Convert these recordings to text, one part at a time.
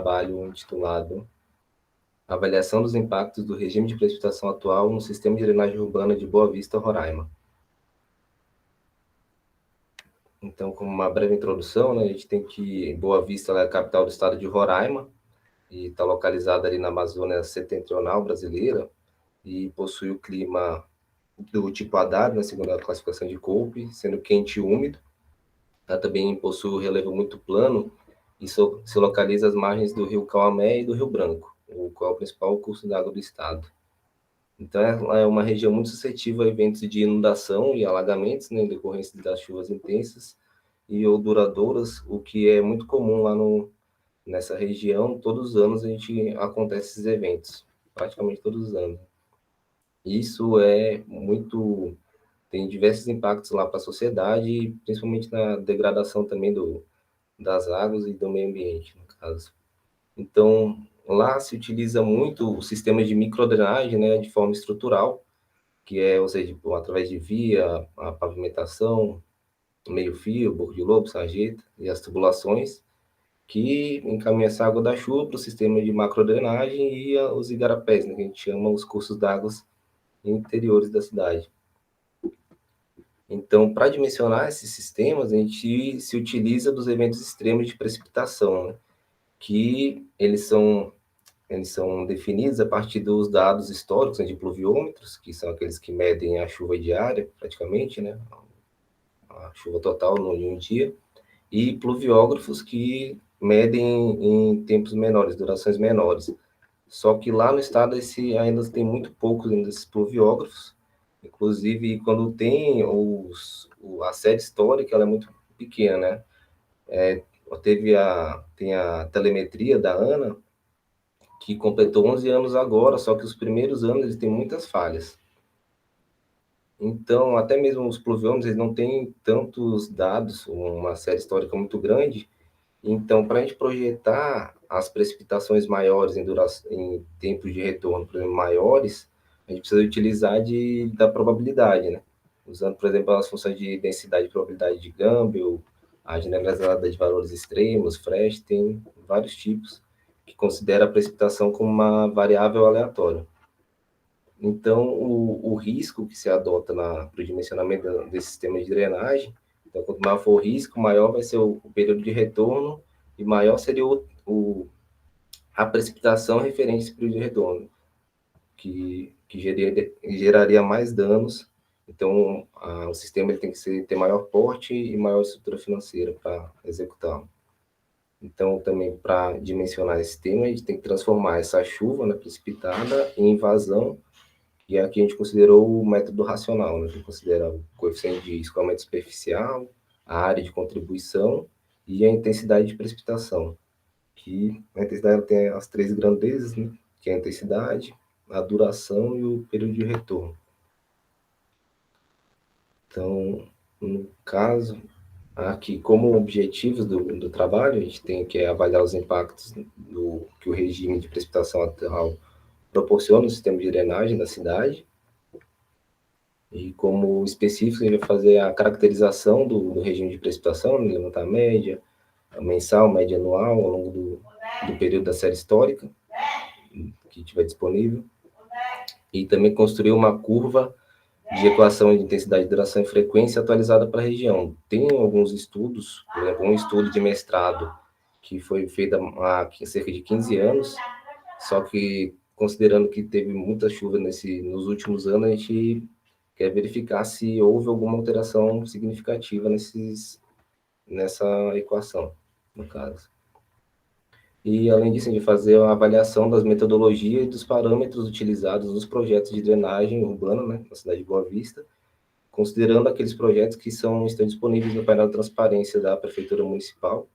trabalho intitulado Avaliação dos impactos do regime de precipitação atual no sistema de drenagem urbana de Boa Vista, Roraima. Então, como uma breve introdução, né, a gente tem que Boa Vista é a capital do estado de Roraima e está localizada ali na Amazônia Setentrional brasileira e possui o clima do tipo Haddad, na segunda classificação de Köppen, sendo quente e úmido. Ela também possui um relevo muito plano e se localiza às margens do rio Cauamé e do Rio Branco, o qual é o principal curso d'água do estado. Então, ela é uma região muito suscetível a eventos de inundação e alagamentos, né, em decorrência das chuvas intensas e ou duradouras, o que é muito comum lá nessa região. Todos os anos a gente acontece esses eventos, praticamente todos os anos. Isso tem diversos impactos lá para a sociedade, principalmente na degradação também das águas e do meio ambiente, no caso. Então, lá se utiliza muito o sistema de microdrenagem, né, de forma estrutural, que é, ou seja, através de via, a pavimentação, meio-fio, boca de lobo, sarjeta e as tubulações, que encaminha essa água da chuva para o sistema de macrodrenagem e os igarapés, né, que a gente chama os cursos d'água interiores da cidade. Então, para dimensionar esses sistemas, a gente se utiliza dos eventos extremos de precipitação, né, que eles são definidos a partir dos dados históricos, né, de pluviômetros, que são aqueles que medem a chuva diária, praticamente, né, a chuva total em um dia, e pluviógrafos que medem em tempos menores, durações menores. Só que lá no estado ainda tem muito poucos desses pluviógrafos, inclusive quando tem a série histórica, ela é muito pequena, né? Tem a telemetria da ANA, que completou 11 anos agora, só que os primeiros anos eles têm muitas falhas. Então, até mesmo os pluviômetros, eles não têm tantos dados, uma série histórica muito grande. Então, para a gente projetar as precipitações maiores em tempos de retorno, por exemplo, maiores, a gente precisa utilizar da probabilidade, né? Usando, por exemplo, as funções de densidade e probabilidade de Gumbel, a generalizada de valores extremos, Fresh, tem vários tipos que considera a precipitação como uma variável aleatória. Então, o risco que se adota para o dimensionamento desse sistema de drenagem, então, quanto maior for o risco, maior vai ser o período de retorno e maior seria a precipitação referente a esse período de retorno, que geraria mais danos. Então, o sistema ele tem que ter maior porte e maior estrutura financeira para executá-lo. Então, também para dimensionar esse tema, a gente tem que transformar essa chuva, né, precipitada em vazão, e aqui a gente considerou o método racional, né? Que considera o coeficiente de escoamento superficial, a área de contribuição e a intensidade de precipitação. Que a intensidade tem as três grandezas, né? Que é a intensidade, a duração e o período de retorno. Então, no caso, aqui, como objetivos do trabalho, a gente tem que avaliar os impactos que o regime de precipitação atual proporciona no sistema de drenagem da cidade. E como específico, ele vai fazer a caracterização do regime de precipitação, né, levantar a média, a mensal, média anual, ao longo do período da série histórica que tiver disponível. E também construir uma curva de equação de intensidade, duração e frequência atualizada para a região. Tem alguns estudos, por exemplo, um estudo de mestrado que foi feito há cerca de 15 anos, só que considerando que teve muita chuva nos últimos anos, a gente quer verificar se houve alguma alteração significativa nessa equação, no caso. E, além disso, de fazer a avaliação das metodologias e dos parâmetros utilizados nos projetos de drenagem urbana, né, na cidade de Boa Vista, considerando aqueles projetos que estão disponíveis no painel de transparência da Prefeitura Municipal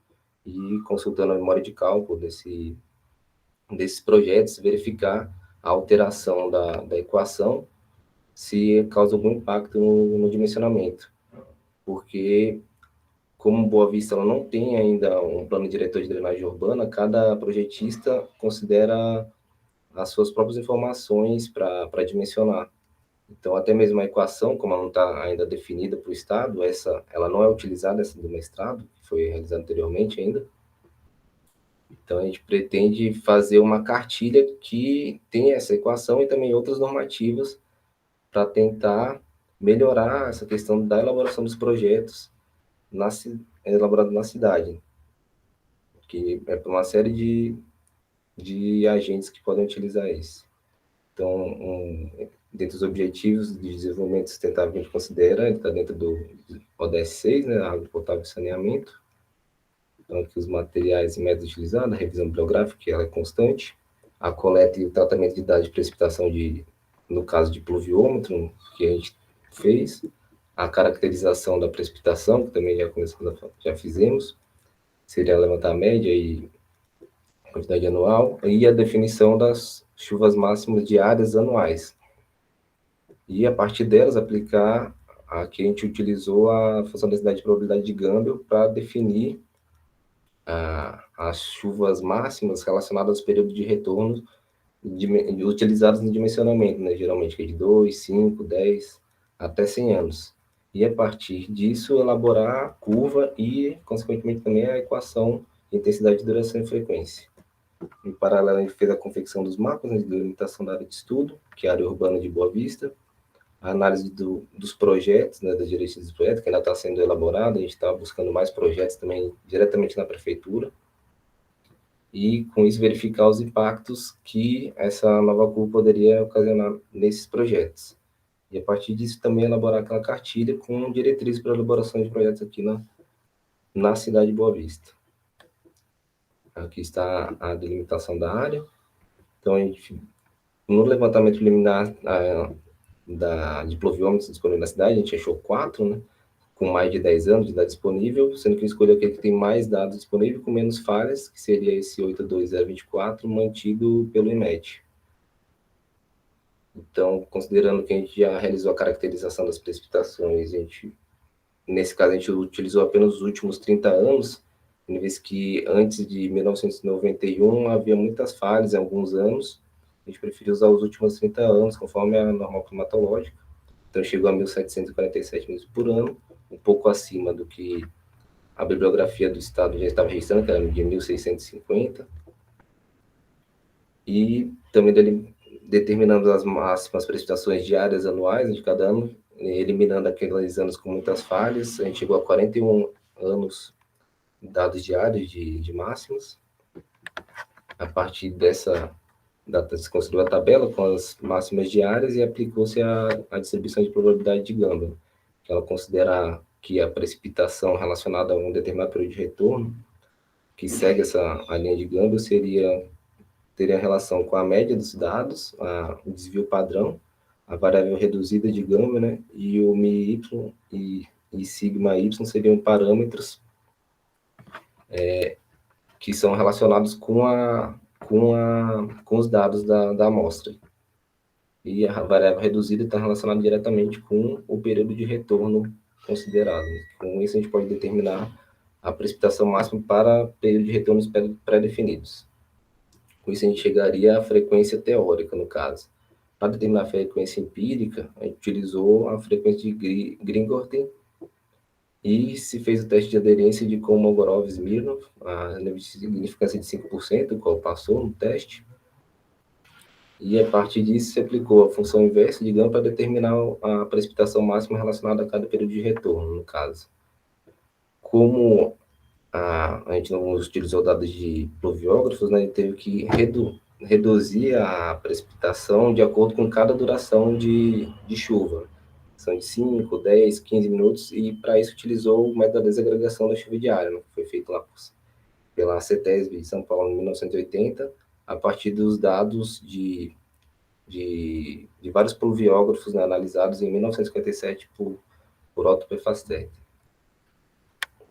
e consultando a memória de cálculo desses projetos, verificar a alteração da equação se causa algum impacto no dimensionamento. Porque, como Boa Vista ela não tem ainda um plano diretor de drenagem urbana, cada projetista considera as suas próprias informações para dimensionar. Então, até mesmo a equação, como ela não está ainda definida para o Estado, ela não é utilizada, essa do mestrado, que foi realizada anteriormente ainda. Então, a gente pretende fazer uma cartilha que tenha essa equação e também outras normativas para tentar melhorar essa questão da elaboração dos projetos elaborados na cidade, que é para uma série de agentes que podem utilizar isso. Então, dentre os objetivos de desenvolvimento sustentável que a gente considera, ele está dentro do ODS 6, né, água potável e saneamento. Então, aqui os materiais e métodos utilizados, a revisão bibliográfica, que ela é constante, a coleta e o tratamento de dados de precipitação, no caso de pluviômetro, que a gente fez, a caracterização da precipitação, que também já fizemos, seria levantar a média e a quantidade anual, e a definição das chuvas máximas diárias anuais. E, a partir delas, aplicar a que a gente utilizou a funcionalidade de probabilidade de Gamble para definir as chuvas máximas relacionadas ao período de retorno utilizados no dimensionamento, né, geralmente que é de 2, 5, 10, até 100 anos. E, a partir disso, elaborar a curva e, consequentemente, também a equação de intensidade, duração e frequência. Em paralelo, a gente fez a confecção dos mapas, né, de delimitação da área de estudo, que é a área urbana de Boa Vista, a análise dos projetos, né, das diretrizes do projeto, que ainda está sendo elaborada, a gente está buscando mais projetos também diretamente na prefeitura, e com isso verificar os impactos que essa nova curva poderia ocasionar nesses projetos. E, a partir disso, também elaborar aquela cartilha com diretrizes para a elaboração de projetos aqui na cidade de Boa Vista. Aqui está a delimitação da área. Então, a gente, no levantamento preliminar de pluviômetros disponíveis na cidade, a gente achou 4, né, com mais de 10 anos de idade disponível, sendo que escolheu aquele que tem mais dados disponíveis com menos falhas, que seria esse 82024, mantido pelo IMET. Então, considerando que a gente já realizou a caracterização das precipitações, nesse caso, a gente utilizou apenas os últimos 30 anos, uma vez que antes de 1991 havia muitas falhas em alguns anos, a gente preferiu usar os últimos 30 anos, conforme a normal climatológica. Então, chegou a 1.747 milímetros por ano, um pouco acima do que a bibliografia do Estado já estava registrando, que era de 1.650. E também determinando as máximas precipitações diárias anuais de cada ano, eliminando aqueles anos com muitas falhas. A gente chegou a 41 anos dados diários de máximas. A partir dessa data, se construiu a tabela com as máximas diárias e aplicou-se a distribuição de probabilidade de Gamble, que ela considera que a precipitação relacionada a um determinado período de retorno, que segue a linha de Gamble, teria relação com a média dos dados, o desvio padrão, a variável reduzida de Gamble, né, e o μy e sigma y seriam parâmetros que são relacionados com os dados da amostra. E a variável reduzida está relacionada diretamente com o período de retorno considerado. Com isso, a gente pode determinar a precipitação máxima para período de retornos pré-definidos. Com isso, a gente chegaria à frequência teórica, no caso. Para determinar a frequência empírica, a gente utilizou a frequência de Gringorten e se fez o teste de aderência de Kolmogorov-Smirnov, a significância de 5%, o qual passou no teste. E, a partir disso, se aplicou a função inversa de Gamma para determinar a precipitação máxima relacionada a cada período de retorno, no caso. Como a gente não utilizou dados de pluviógrafos, né, a gente teve que reduzir a precipitação de acordo com cada duração de chuva. São de 5, 10, 15 minutos, e para isso utilizou o método da desagregação da chuva diária, né, que foi feito lá pela CETESB de São Paulo em 1980, a partir dos dados de vários pluviógrafos, né, analisados em 1957 por Otto Pfafferstein.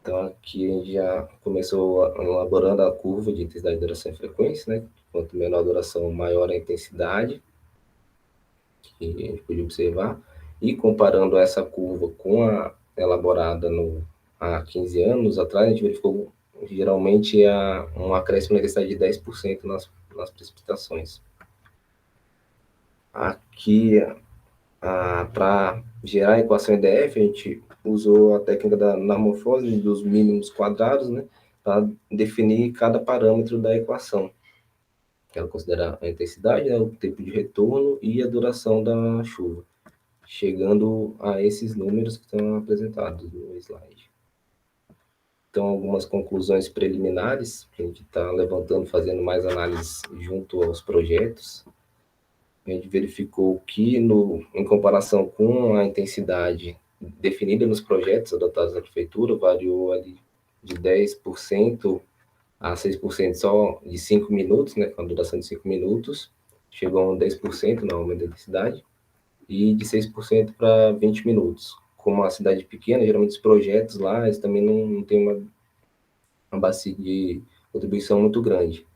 Então, aqui a gente já começou elaborando a curva de intensidade, duração e frequência, né? Quanto menor a duração, maior a intensidade, que a gente podia observar. E comparando essa curva com a elaborada há 15 anos atrás, a gente verificou geralmente um acréscimo na intensidade de 10% nas precipitações. Aqui, para gerar a equação EDF, a gente usou a técnica da normofose dos mínimos quadrados, né? para definir cada parâmetro da equação. Ela considera a intensidade, né, o tempo de retorno e a duração da chuva, chegando a esses números que estão apresentados no slide. Então, algumas conclusões preliminares que a gente está levantando, fazendo mais análises junto aos projetos. A gente verificou que, em comparação com a intensidade definida nos projetos adotados na prefeitura, variou ali de 10% a 6% só de 5 minutos, né, com a duração de 5 minutos, chegou a 10% no aumento da intensidade, e de 6% para 20 minutos. Como a cidade pequena, geralmente os projetos lá, eles também não têm uma bacia de contribuição muito grande.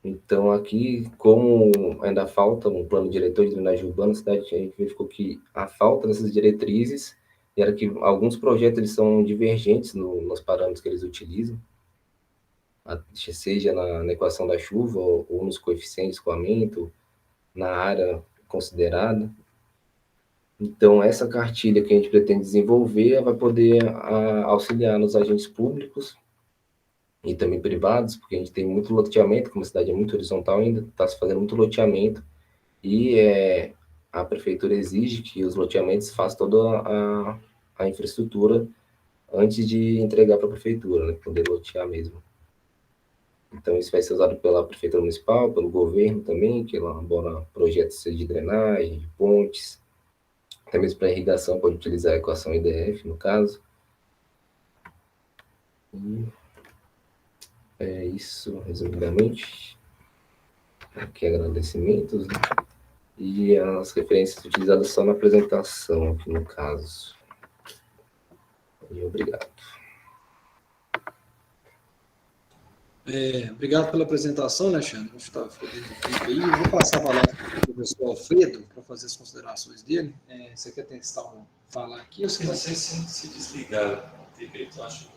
Então, aqui, como ainda falta um plano diretor de drenagem urbana, a cidade, a gente verificou que a falta dessas diretrizes era que alguns projetos eles são divergentes nos parâmetros que eles utilizam, seja na equação da chuva ou nos coeficientes de escoamento, na área considerada. Então, essa cartilha que a gente pretende desenvolver vai poder auxiliar nos agentes públicos e também privados, porque a gente tem muito loteamento, como a cidade é muito horizontal ainda, está se fazendo muito loteamento, e a prefeitura exige que os loteamentos façam toda a infraestrutura antes de entregar para a prefeitura, né, poder lotear mesmo. Então, isso vai ser usado pela prefeitura municipal, pelo governo também, que elabora projetos de drenagem, de pontes, até mesmo para irrigação, pode utilizar a equação IDF, no caso. E é isso, resumidamente. Aqui, agradecimentos, né? E as referências utilizadas só na apresentação, aqui no caso. E obrigado. Obrigado pela apresentação, né, Alexandre? Acho que ficou dentro do tempo aí. Eu vou passar a palavra para o professor Alfredo para fazer as considerações dele. Você quer testar falar aqui? Ou você vai se desligar, eu acho que.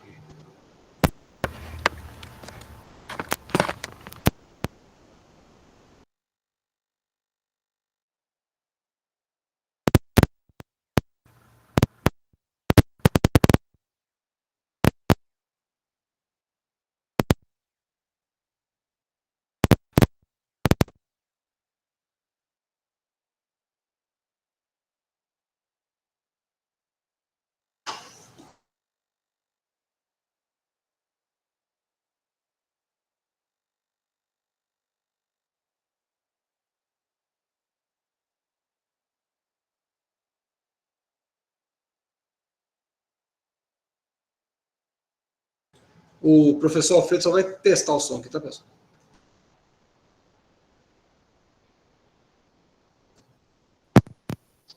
O professor Alfredo só vai testar o som aqui, tá, pessoal?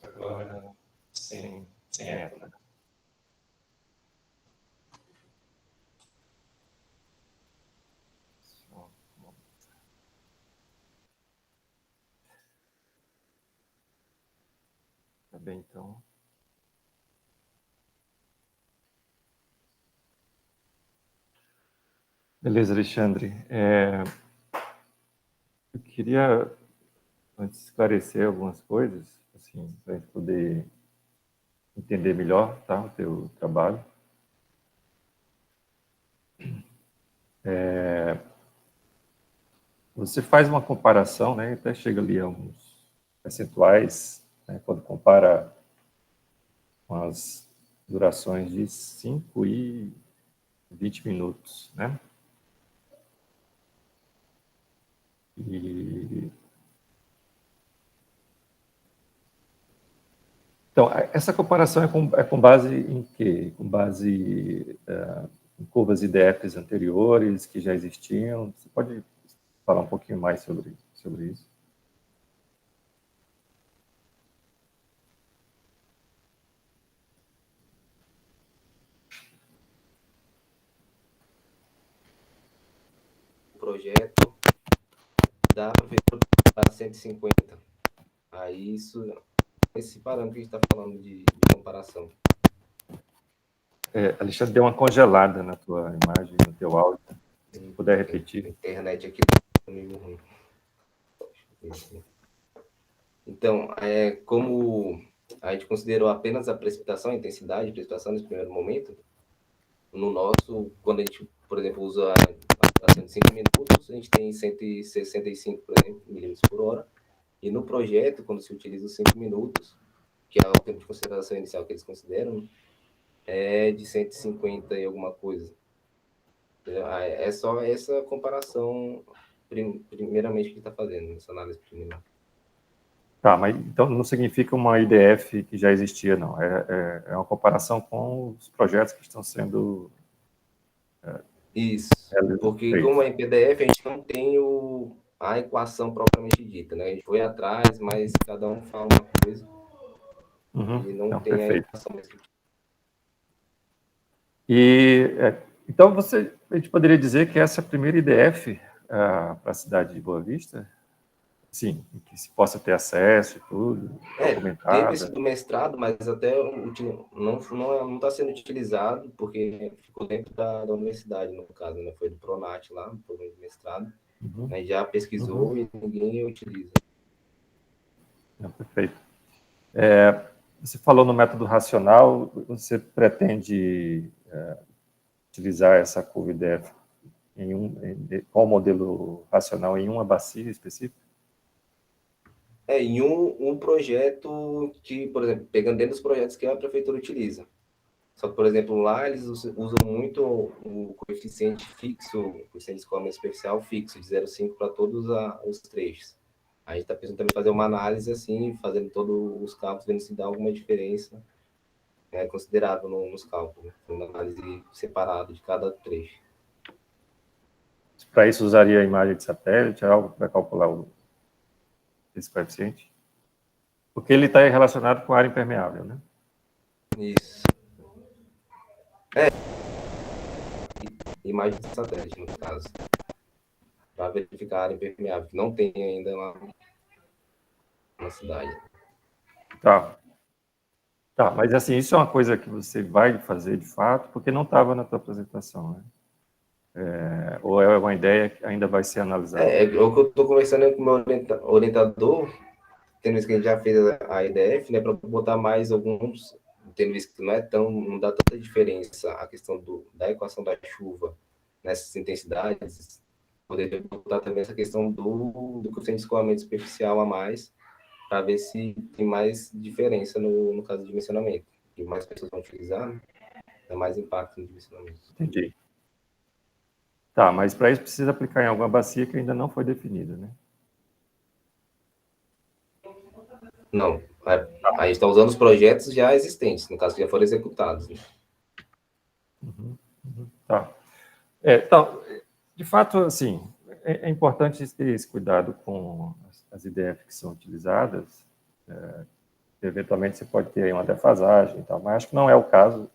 Agora, sem eco, né? Tá bem, então. Beleza, Alexandre. Eu queria antes esclarecer algumas coisas, assim, para a gente poder entender melhor, tá, o teu trabalho. Você faz uma comparação, né, até chega ali a uns percentuais, né, quando compara com as durações de 5 e 20 minutos, né? Então, essa comparação é com base em quê? Com base em curvas IDFs anteriores que já existiam? Você pode falar um pouquinho mais sobre isso? O projeto da prefeitura para 150. Aí, esse parâmetro que a gente está falando de comparação. Alexandre, deu uma congelada na tua imagem, no teu áudio. Se puder repetir. A internet aqui está meio ruim. Então, como a gente considerou apenas a precipitação, a intensidade de precipitação nesse primeiro momento, no nosso, quando a gente, por exemplo, usa a 105 minutos, a gente tem 165, por exemplo, milímetros por hora. E no projeto, quando se utiliza os 5 minutos, que é o tempo de consideração inicial que eles consideram, é de 150 e alguma coisa. É só essa comparação, primeiramente, que está fazendo, essa análise preliminar. Tá, mas então não significa uma IDF que já existia, não. É uma comparação com os projetos que estão sendo... Isso, porque como é em PDF, a gente não tem a equação propriamente dita, né? A gente foi atrás, mas cada um fala uma coisa e não tem perfeito. a equação. Então, a gente poderia dizer que essa é a primeira IDF para a cidade de Boa Vista? Sim, que se possa ter acesso e tudo, documentada. Teve esse do mestrado, mas até não está sendo utilizado, porque ficou dentro da universidade, no caso, né? Foi do Pronat lá, do programa de mestrado. Né? Já pesquisou e ninguém utiliza. Perfeito. Você falou no método racional, você pretende utilizar essa curva IDF com o modelo racional em uma bacia específica? Em um projeto que, por exemplo, pegando dentro dos projetos que a prefeitura utiliza. Só que, por exemplo, lá eles usam muito o coeficiente fixo, o coeficiente de escoamento superficial fixo, de 0,5 para todos os trechos. A gente está pensando também fazer uma análise assim, fazendo todos os cálculos, vendo se dá alguma diferença considerável nos cálculos, né? Uma análise separada de cada trecho. Para isso, usaria a imagem de satélite, algo para calcular esse coeficiente? Porque ele está relacionado com a área impermeável, né? Isso. Imagem de satélite, no caso. Para verificar a área impermeável, que não tem ainda lá na cidade. Tá, mas assim, isso é uma coisa que você vai fazer de fato, porque não estava na tua apresentação, né? Ou é uma ideia que ainda vai ser analisada? É o que eu estou conversando com o meu orientador, tendo visto que a gente já fez a IDF, né, para botar mais alguns, tendo visto que não dá tanta diferença a questão da equação da chuva nessas intensidades, poderia botar também essa questão do coeficiente de escoamento superficial a mais, para ver se tem mais diferença no caso do dimensionamento. E mais pessoas vão utilizar, né, dá mais impacto no dimensionamento. Entendi. Tá, mas para isso precisa aplicar em alguma bacia que ainda não foi definida, né? Não, a gente está usando os projetos já existentes, no caso que já foram executados. Né? Tá. Então, de fato, assim, é importante ter esse cuidado com as IDF que são utilizadas. Eventualmente você pode ter aí uma defasagem e tal, mas acho que não é o caso,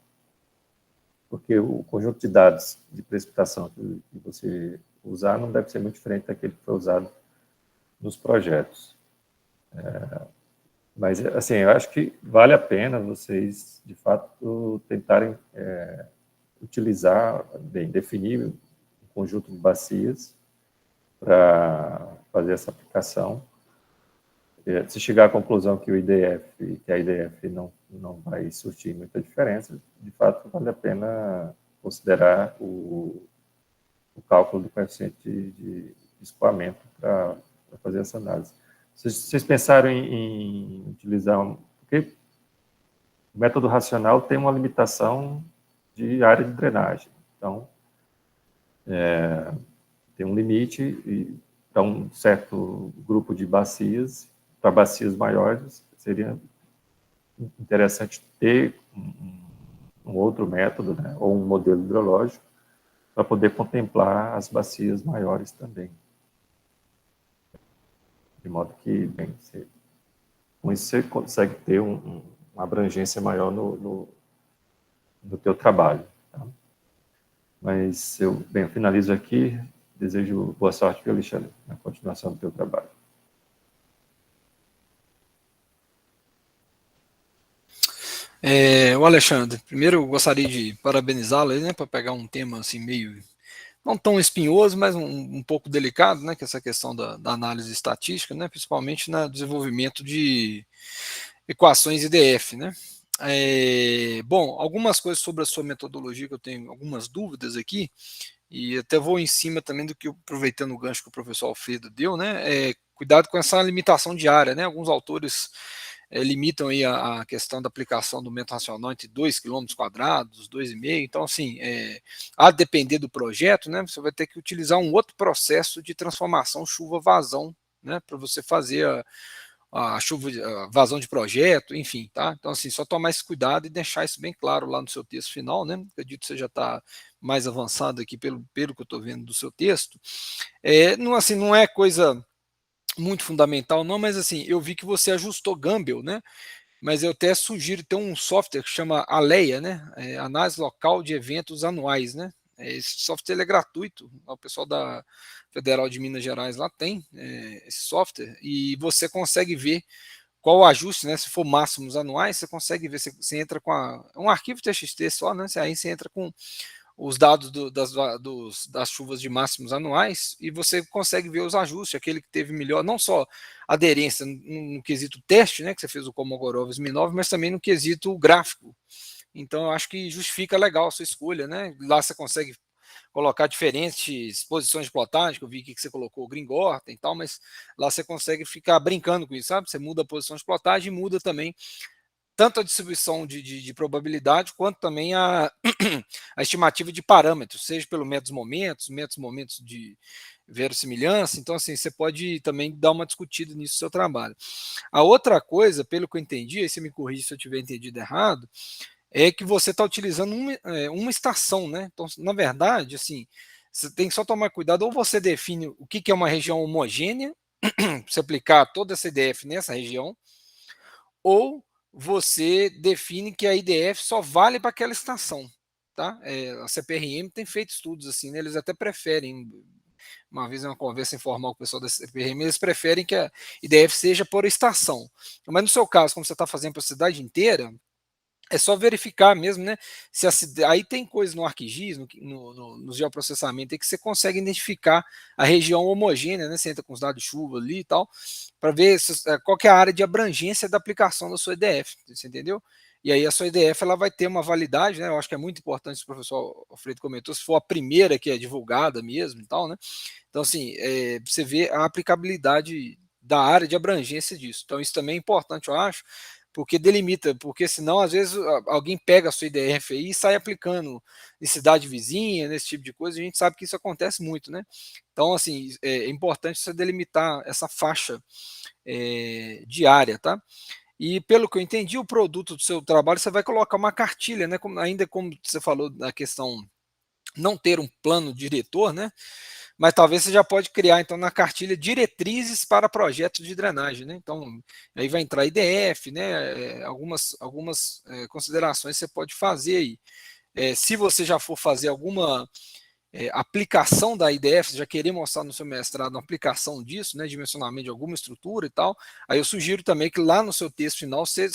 porque o conjunto de dados de precipitação que você usar não deve ser muito diferente daquele que foi usado nos projetos. Mas, assim, eu acho que vale a pena vocês, de fato, tentarem utilizar, definir um conjunto de bacias para fazer essa aplicação. Se chegar à conclusão que a IDF não vai surtir muita diferença, de fato, vale a pena considerar o cálculo do coeficiente de escoamento para fazer essa análise. Vocês pensaram em utilizar porque o método racional tem uma limitação de área de drenagem. Então, tem um limite para um certo grupo de bacias. Para bacias maiores, seria interessante ter um outro método, né, ou um modelo hidrológico, para poder contemplar as bacias maiores também. De modo que, com isso você consegue ter uma abrangência maior no teu trabalho. Tá? Mas eu finalizo aqui. Desejo boa sorte, viu, Alexandre, na continuação do teu trabalho. O Alexandre, primeiro eu gostaria de parabenizá-lo, né, para pegar um tema assim meio, não tão espinhoso, mas um pouco delicado, né, que é essa questão da análise estatística, né, principalmente no desenvolvimento de equações IDF, né. Bom, algumas coisas sobre a sua metodologia que eu tenho algumas dúvidas aqui, e até vou em cima também do que, aproveitando o gancho que o professor Alfredo deu, né? Cuidado com essa limitação de área, né? Alguns autores limitam aí a questão da aplicação do método racional entre 2 km², 2,5. Então, assim, a depender do projeto, né? Você vai ter que utilizar um outro processo de transformação chuva-vazão, né? Para você fazer a chuva, a vazão de projeto, enfim, tá? Então, assim, só tomar esse cuidado e deixar isso bem claro lá no seu texto final, né? Acredito que você já está mais avançado aqui pelo que eu estou vendo do seu texto. Não, assim, não é coisa muito fundamental, não, mas assim, eu vi que você ajustou Gambel, né? Mas eu até sugiro ter um software que chama Aleia, né? Análise local de eventos anuais, né? Esse software é gratuito, o pessoal da Federal de Minas Gerais lá tem esse software, e você consegue ver qual o ajuste, né? Se for máximos anuais, você consegue ver, você entra com um arquivo TXT só, né? Aí você entra com os dados das chuvas de máximos anuais e você consegue ver os ajustes, aquele que teve melhor, não só aderência no quesito teste, né, que você fez o Kolmogorov Smirnov, mas também no quesito gráfico. Então, eu acho que justifica legal a sua escolha, né? Lá você consegue colocar diferentes posições de plotagem, que eu vi que você colocou o Gringorten e tal, mas lá você consegue ficar brincando com isso, sabe? Você muda a posição de plotagem e muda também tanto a distribuição de probabilidade, quanto também a estimativa de parâmetros, seja pelo métodos momentos de verossimilhança. Então, assim, você pode também dar uma discutida nisso no seu trabalho. A outra coisa, pelo que eu entendi, aí você me corrige se eu tiver entendido errado, é que você está utilizando uma estação, né? Então, na verdade, assim, você tem que só tomar cuidado, ou você define o que é uma região homogênea, para você aplicar toda essa IDF nessa região, ou você define que a IDF só vale para aquela estação. Tá? A CPRM tem feito estudos assim, né? Eles até preferem, uma vez em uma conversa informal com o pessoal da CPRM, eles preferem que a IDF seja por estação. Mas no seu caso, como você está fazendo para a cidade inteira, é só verificar mesmo, né? Se aí tem coisa no ArcGIS, no geoprocessamento, aí que você consegue identificar a região homogênea, né? Você entra com os dados de chuva ali e tal, para ver qual que é a área de abrangência da aplicação da sua EDF, você entendeu? E aí a sua EDF ela vai ter uma validade, né? Eu acho que é muito importante, o professor Alfredo comentou, se for a primeira que é divulgada mesmo e tal, né? Então, assim, você vê a aplicabilidade da área de abrangência disso. Então, isso também é importante, eu acho, porque delimita, porque senão às vezes alguém pega a sua IDF aí e sai aplicando em cidade vizinha, nesse tipo de coisa, a gente sabe que isso acontece muito, né? Então, assim, é importante você delimitar essa faixa de área, tá? E pelo que eu entendi, o produto do seu trabalho, você vai colocar uma cartilha, né? Ainda como você falou da questão não ter um plano diretor, né? Mas talvez você já pode criar, então, na cartilha diretrizes para projetos de drenagem, né? Então, aí vai entrar IDF, né? Algumas considerações você pode fazer aí. Se você já for fazer alguma aplicação da IDF, já querer mostrar no seu mestrado uma aplicação disso, né? Dimensionamento de alguma estrutura e tal, aí eu sugiro também que lá no seu texto final você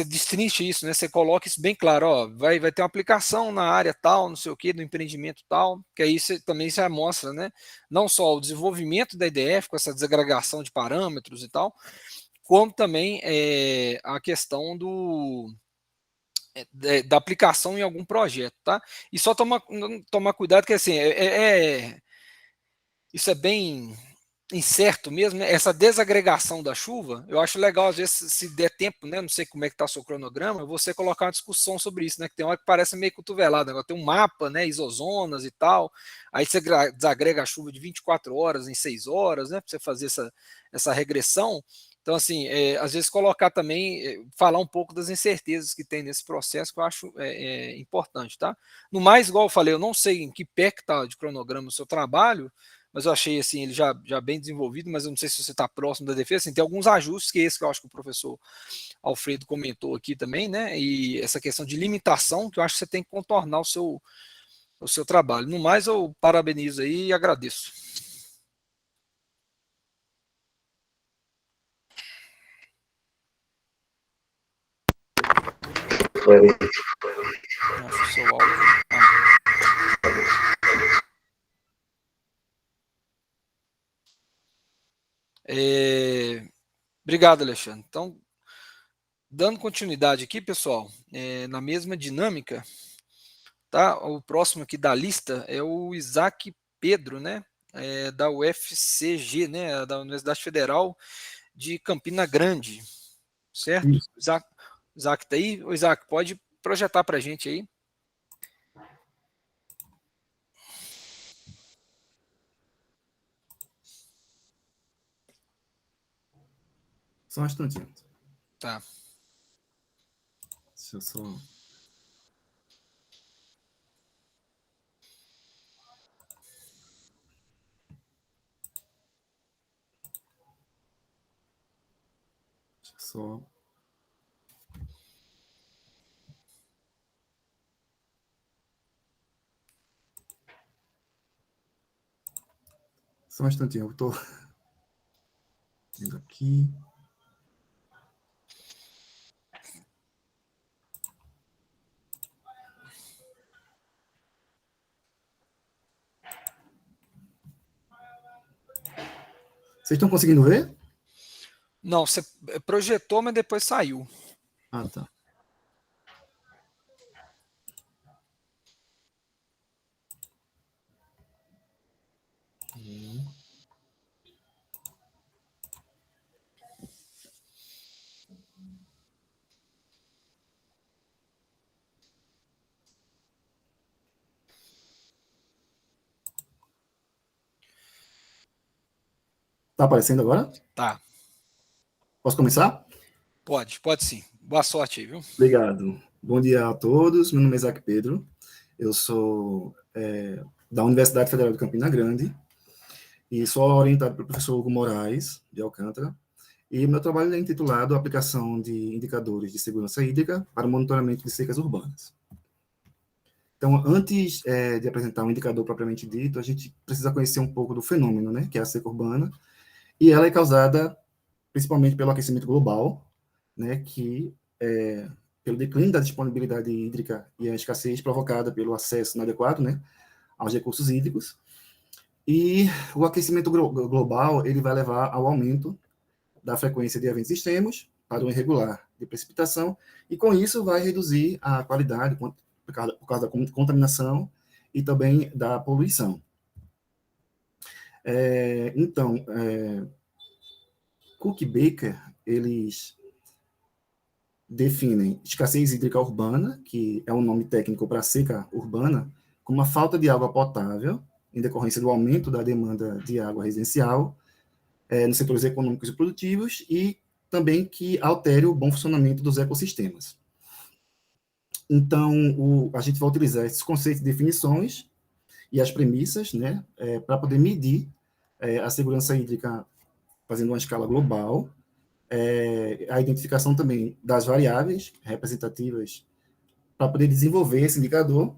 destrinche isso, né? Você coloca isso bem claro, ó, vai ter uma aplicação na área tal, não sei o que, do empreendimento tal, que aí você também já mostra, né? Não só o desenvolvimento da IDF, com essa desagregação de parâmetros e tal, como também a questão da aplicação em algum projeto, tá? E só tomar cuidado, que assim, isso é bem incerto mesmo, né? Essa desagregação da chuva, eu acho legal, às vezes, se der tempo, né? Não sei como é que está o seu cronograma, você colocar uma discussão sobre isso, né? Que tem hora que parece meio cotovelada, né? Tem um mapa, né? Isozonas e tal, aí você desagrega a chuva de 24 horas em 6 horas, né? Para você fazer essa regressão. Então, assim, às vezes colocar também, falar um pouco das incertezas que tem nesse processo, que eu acho importante, tá? No mais, igual eu falei, eu não sei em que pé que está de cronograma o seu trabalho, mas eu achei assim ele já bem desenvolvido, mas eu não sei se você está próximo da defesa. Assim, tem alguns ajustes que esse que eu acho que o professor Alfredo comentou aqui também, né? E essa questão de limitação que eu acho que você tem que contornar o seu trabalho. No mais, eu parabenizo aí e agradeço. Acho o seu áudio. Obrigado, Alexandre. Então, Dando continuidade aqui, pessoal, na mesma dinâmica, tá? O próximo aqui da lista é o Isaac Pedro, né? Da UFCG, né? Da Universidade Federal de Campina Grande, certo? Isso. Isaac tá aí? O Isaac, pode projetar para a gente aí. Só um instantinho. Tá. Deixa eu só... Deixa eu só... Só um instantinho, eu tô indo aqui. Vocês estão conseguindo ver? Não, você projetou, mas depois saiu. Ah, tá. Tá aparecendo agora? Tá. Posso começar? Pode sim. Boa sorte aí, viu? Obrigado. Bom dia a todos. Meu nome é Isaac Pedro. Eu sou da Universidade Federal de Campina Grande e sou orientado pelo professor Hugo Moraes, de Alcântara. E meu trabalho é intitulado Aplicação de Indicadores de Segurança Hídrica para o Monitoramento de Secas Urbanas. Então, antes de apresentar um indicador propriamente dito, a gente precisa conhecer um pouco do fenômeno, né, que é a seca urbana, e ela é causada principalmente pelo aquecimento global, né, que pelo declínio da disponibilidade hídrica e a escassez provocada pelo acesso inadequado, né, aos recursos hídricos. E o aquecimento global ele vai levar ao aumento da frequência de eventos extremos, padrão irregular de precipitação, e com isso vai reduzir a qualidade por causa da contaminação e também da poluição. Então, Cook e Baker, eles definem escassez hídrica urbana, que é um nome técnico para seca urbana, como a falta de água potável, em decorrência do aumento da demanda de água residencial, nos setores econômicos e produtivos, e também que altere o bom funcionamento dos ecossistemas. Então, a gente vai utilizar esses conceitos e definições e as premissas, né, para poder medir a segurança hídrica fazendo uma escala global, a identificação também das variáveis representativas para poder desenvolver esse indicador,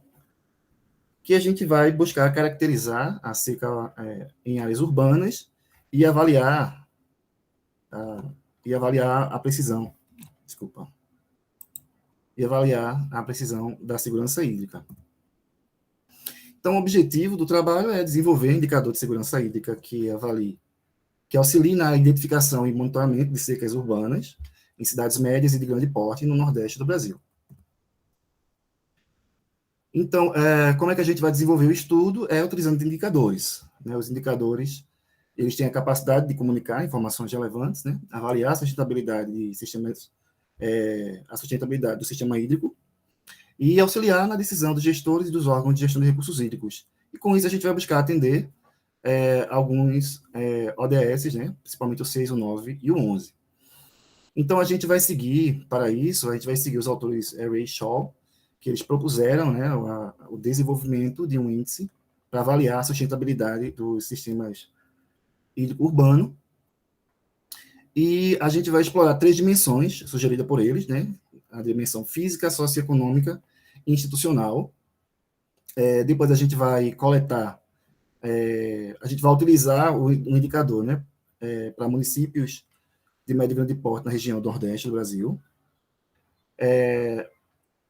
que a gente vai buscar caracterizar a seca em áreas urbanas e avaliar a precisão, e avaliar a precisão da segurança hídrica. Então, o objetivo do trabalho é desenvolver um indicador de segurança hídrica que auxilie na identificação e monitoramento de secas urbanas em cidades médias e de grande porte no Nordeste do Brasil. Então, como é que a gente vai desenvolver o estudo? Utilizando indicadores, né? Os indicadores, eles têm a capacidade de comunicar informações relevantes, né? Avaliar a sustentabilidade de sistemas, a sustentabilidade do sistema hídrico e auxiliar na decisão dos gestores e dos órgãos de gestão de recursos hídricos. E com isso a gente vai buscar atender alguns ODS, né? Principalmente o 6, o 9 e o 11. Então a gente vai seguir, para isso, a gente vai seguir os autores Ray e Shaw, que eles propuseram, né, o desenvolvimento de um índice para avaliar a sustentabilidade dos sistemas hídrico urbano. E a gente vai explorar 3 dimensões sugeridas por eles, né? A dimensão física, socioeconômica e institucional. Depois a gente vai coletar, a gente vai utilizar o indicador, né, para municípios de médio e grande porte na região do Nordeste do Brasil.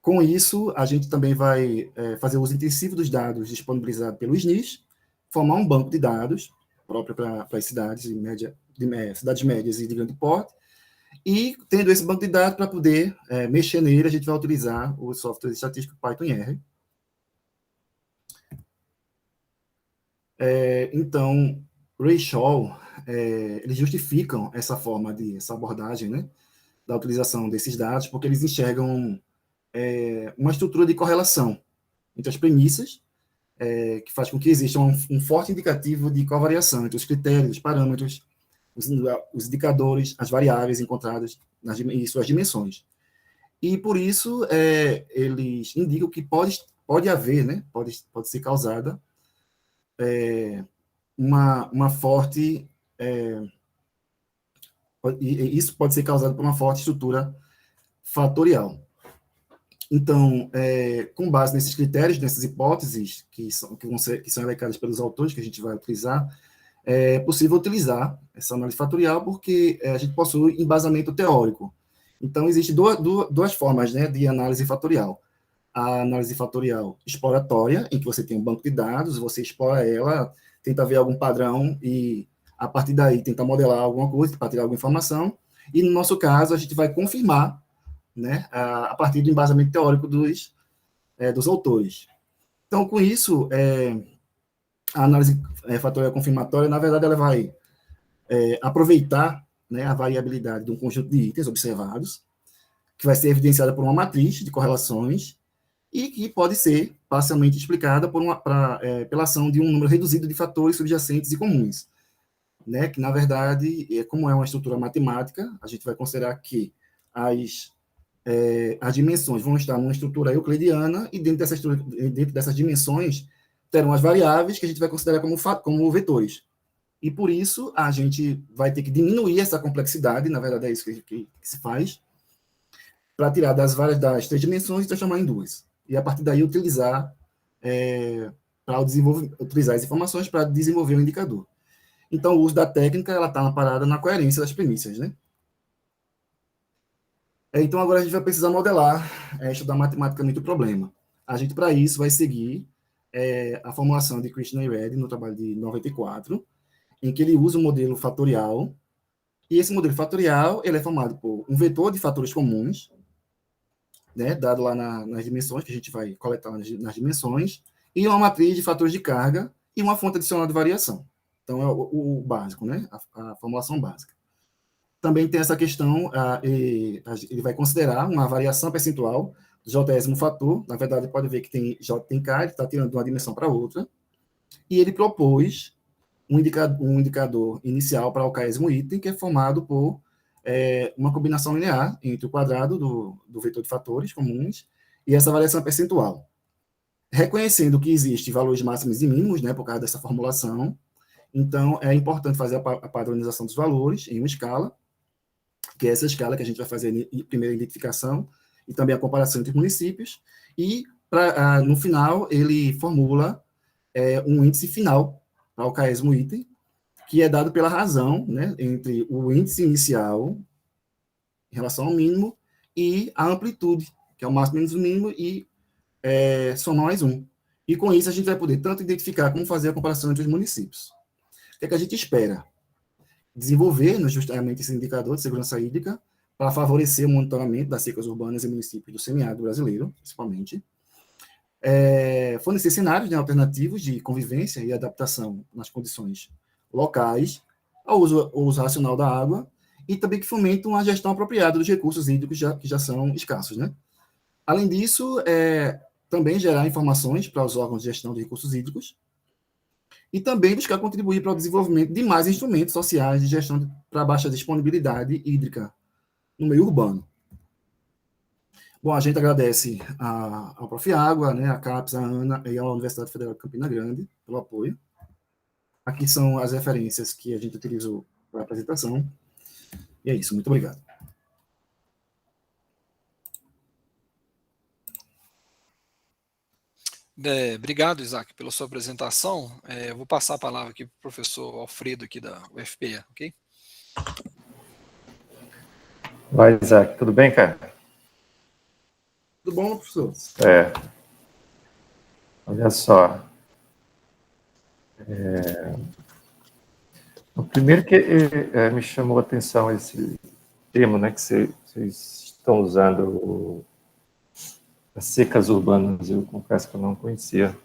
Com isso, a gente também vai fazer uso intensivo dos dados disponibilizados pelo SNIS, formar um banco de dados próprio para as cidades médias e de grande porte, E, tendo esse banco de dados, para poder mexer nele, a gente vai utilizar o software estatístico Python R. Então, Ray-Shaw, eles justificam essa forma essa abordagem, né, da utilização desses dados, porque eles enxergam uma estrutura de correlação entre as premissas, que faz com que exista um forte indicativo de covariação entre os critérios, os parâmetros, os indicadores, as variáveis encontradas em suas dimensões. E, por isso, eles indicam que pode haver, né, pode ser causada uma forte... e isso pode ser causado por uma forte estrutura fatorial. Então, com base nesses critérios, nessas hipóteses que são elencadas pelos autores que a gente vai utilizar, é possível utilizar essa análise fatorial porque a gente possui embasamento teórico. Então, existem duas formas, né, de análise fatorial. A análise fatorial exploratória, em que você tem um banco de dados, você explora ela, tenta ver algum padrão e, a partir daí, tenta modelar alguma coisa para tirar alguma informação. E, no nosso caso, a gente vai confirmar, né, a partir do embasamento teórico dos autores. Então, com isso, a análise fatorial confirmatória, na verdade, ela vai aproveitar, né, a variabilidade de um conjunto de itens observados, que vai ser evidenciada por uma matriz de correlações e que pode ser parcialmente explicada pela ação de um número reduzido de fatores subjacentes e comuns, né, que, na verdade, como é uma estrutura matemática, a gente vai considerar que as dimensões vão estar numa estrutura euclidiana e dentro dessas dimensões terão as variáveis que a gente vai considerar como vetores. E, por isso, a gente vai ter que diminuir essa complexidade, na verdade é isso que se faz, para tirar das 3 dimensões e transformar em 2. E, a partir daí, utilizar as informações para desenvolver o indicador. Então, o uso da técnica está parada na coerência das premissas, né? Então, agora a gente vai precisar modelar, estudar matematicamente o problema. A gente, para isso, vai seguir a formulação de Krishna e Reddy no trabalho de 94, em que ele usa o modelo fatorial, e esse modelo fatorial ele é formado por um vetor de fatores comuns, né, dado lá nas dimensões, que a gente vai coletar nas dimensões, e uma matriz de fatores de carga e uma fonte adicional de variação. Então, é o básico, né, a formulação básica. Também tem essa questão, ele vai considerar uma variação percentual do jésimo fator, na verdade pode ver que J tem K, ele está tirando de uma dimensão para outra, e ele propôs um indicador inicial para o késimo item, que é formado por uma combinação linear entre o quadrado do vetor de fatores comuns e essa variação percentual. Reconhecendo que existem valores máximos e mínimos, né, por causa dessa formulação, então é importante fazer a padronização dos valores em uma escala, que é essa escala que a gente vai fazer a primeira identificação e também a comparação entre municípios, e no final ele formula um índice final para o késimo item, que é dado pela razão, né, entre o índice inicial em relação ao mínimo e a amplitude, que é o máximo menos o mínimo, e somar mais 1. E com isso a gente vai poder tanto identificar como fazer a comparação entre os municípios. O que é que a gente espera? Desenvolver justamente esse indicador de segurança hídrica para favorecer o monitoramento das secas urbanas e municípios do semiárido brasileiro, principalmente. Fornecer cenários, né, alternativos de convivência e adaptação nas condições locais, ao uso racional da água, e também que fomentam a gestão apropriada dos recursos hídricos que já são escassos, né? Além disso, também gerar informações para os órgãos de gestão de recursos hídricos, e também buscar contribuir para o desenvolvimento de mais instrumentos sociais de gestão para baixa disponibilidade hídrica no meio urbano. Bom, a gente agradece ao Prof. Água, né, a CAPES, a ANA e à Universidade Federal de Campina Grande pelo apoio. Aqui são as referências que a gente utilizou para a apresentação. E é isso, muito obrigado. Obrigado, Isaac, pela sua apresentação. Eu vou passar a palavra aqui para o professor Alfredo, aqui da UFPE, ok? Vai, Isaac, tudo bem, cara? Tudo bom, professor? Olha só. O primeiro que me chamou a atenção esse termo, né, que vocês estão usando, as secas urbanas, eu confesso que eu não conhecia.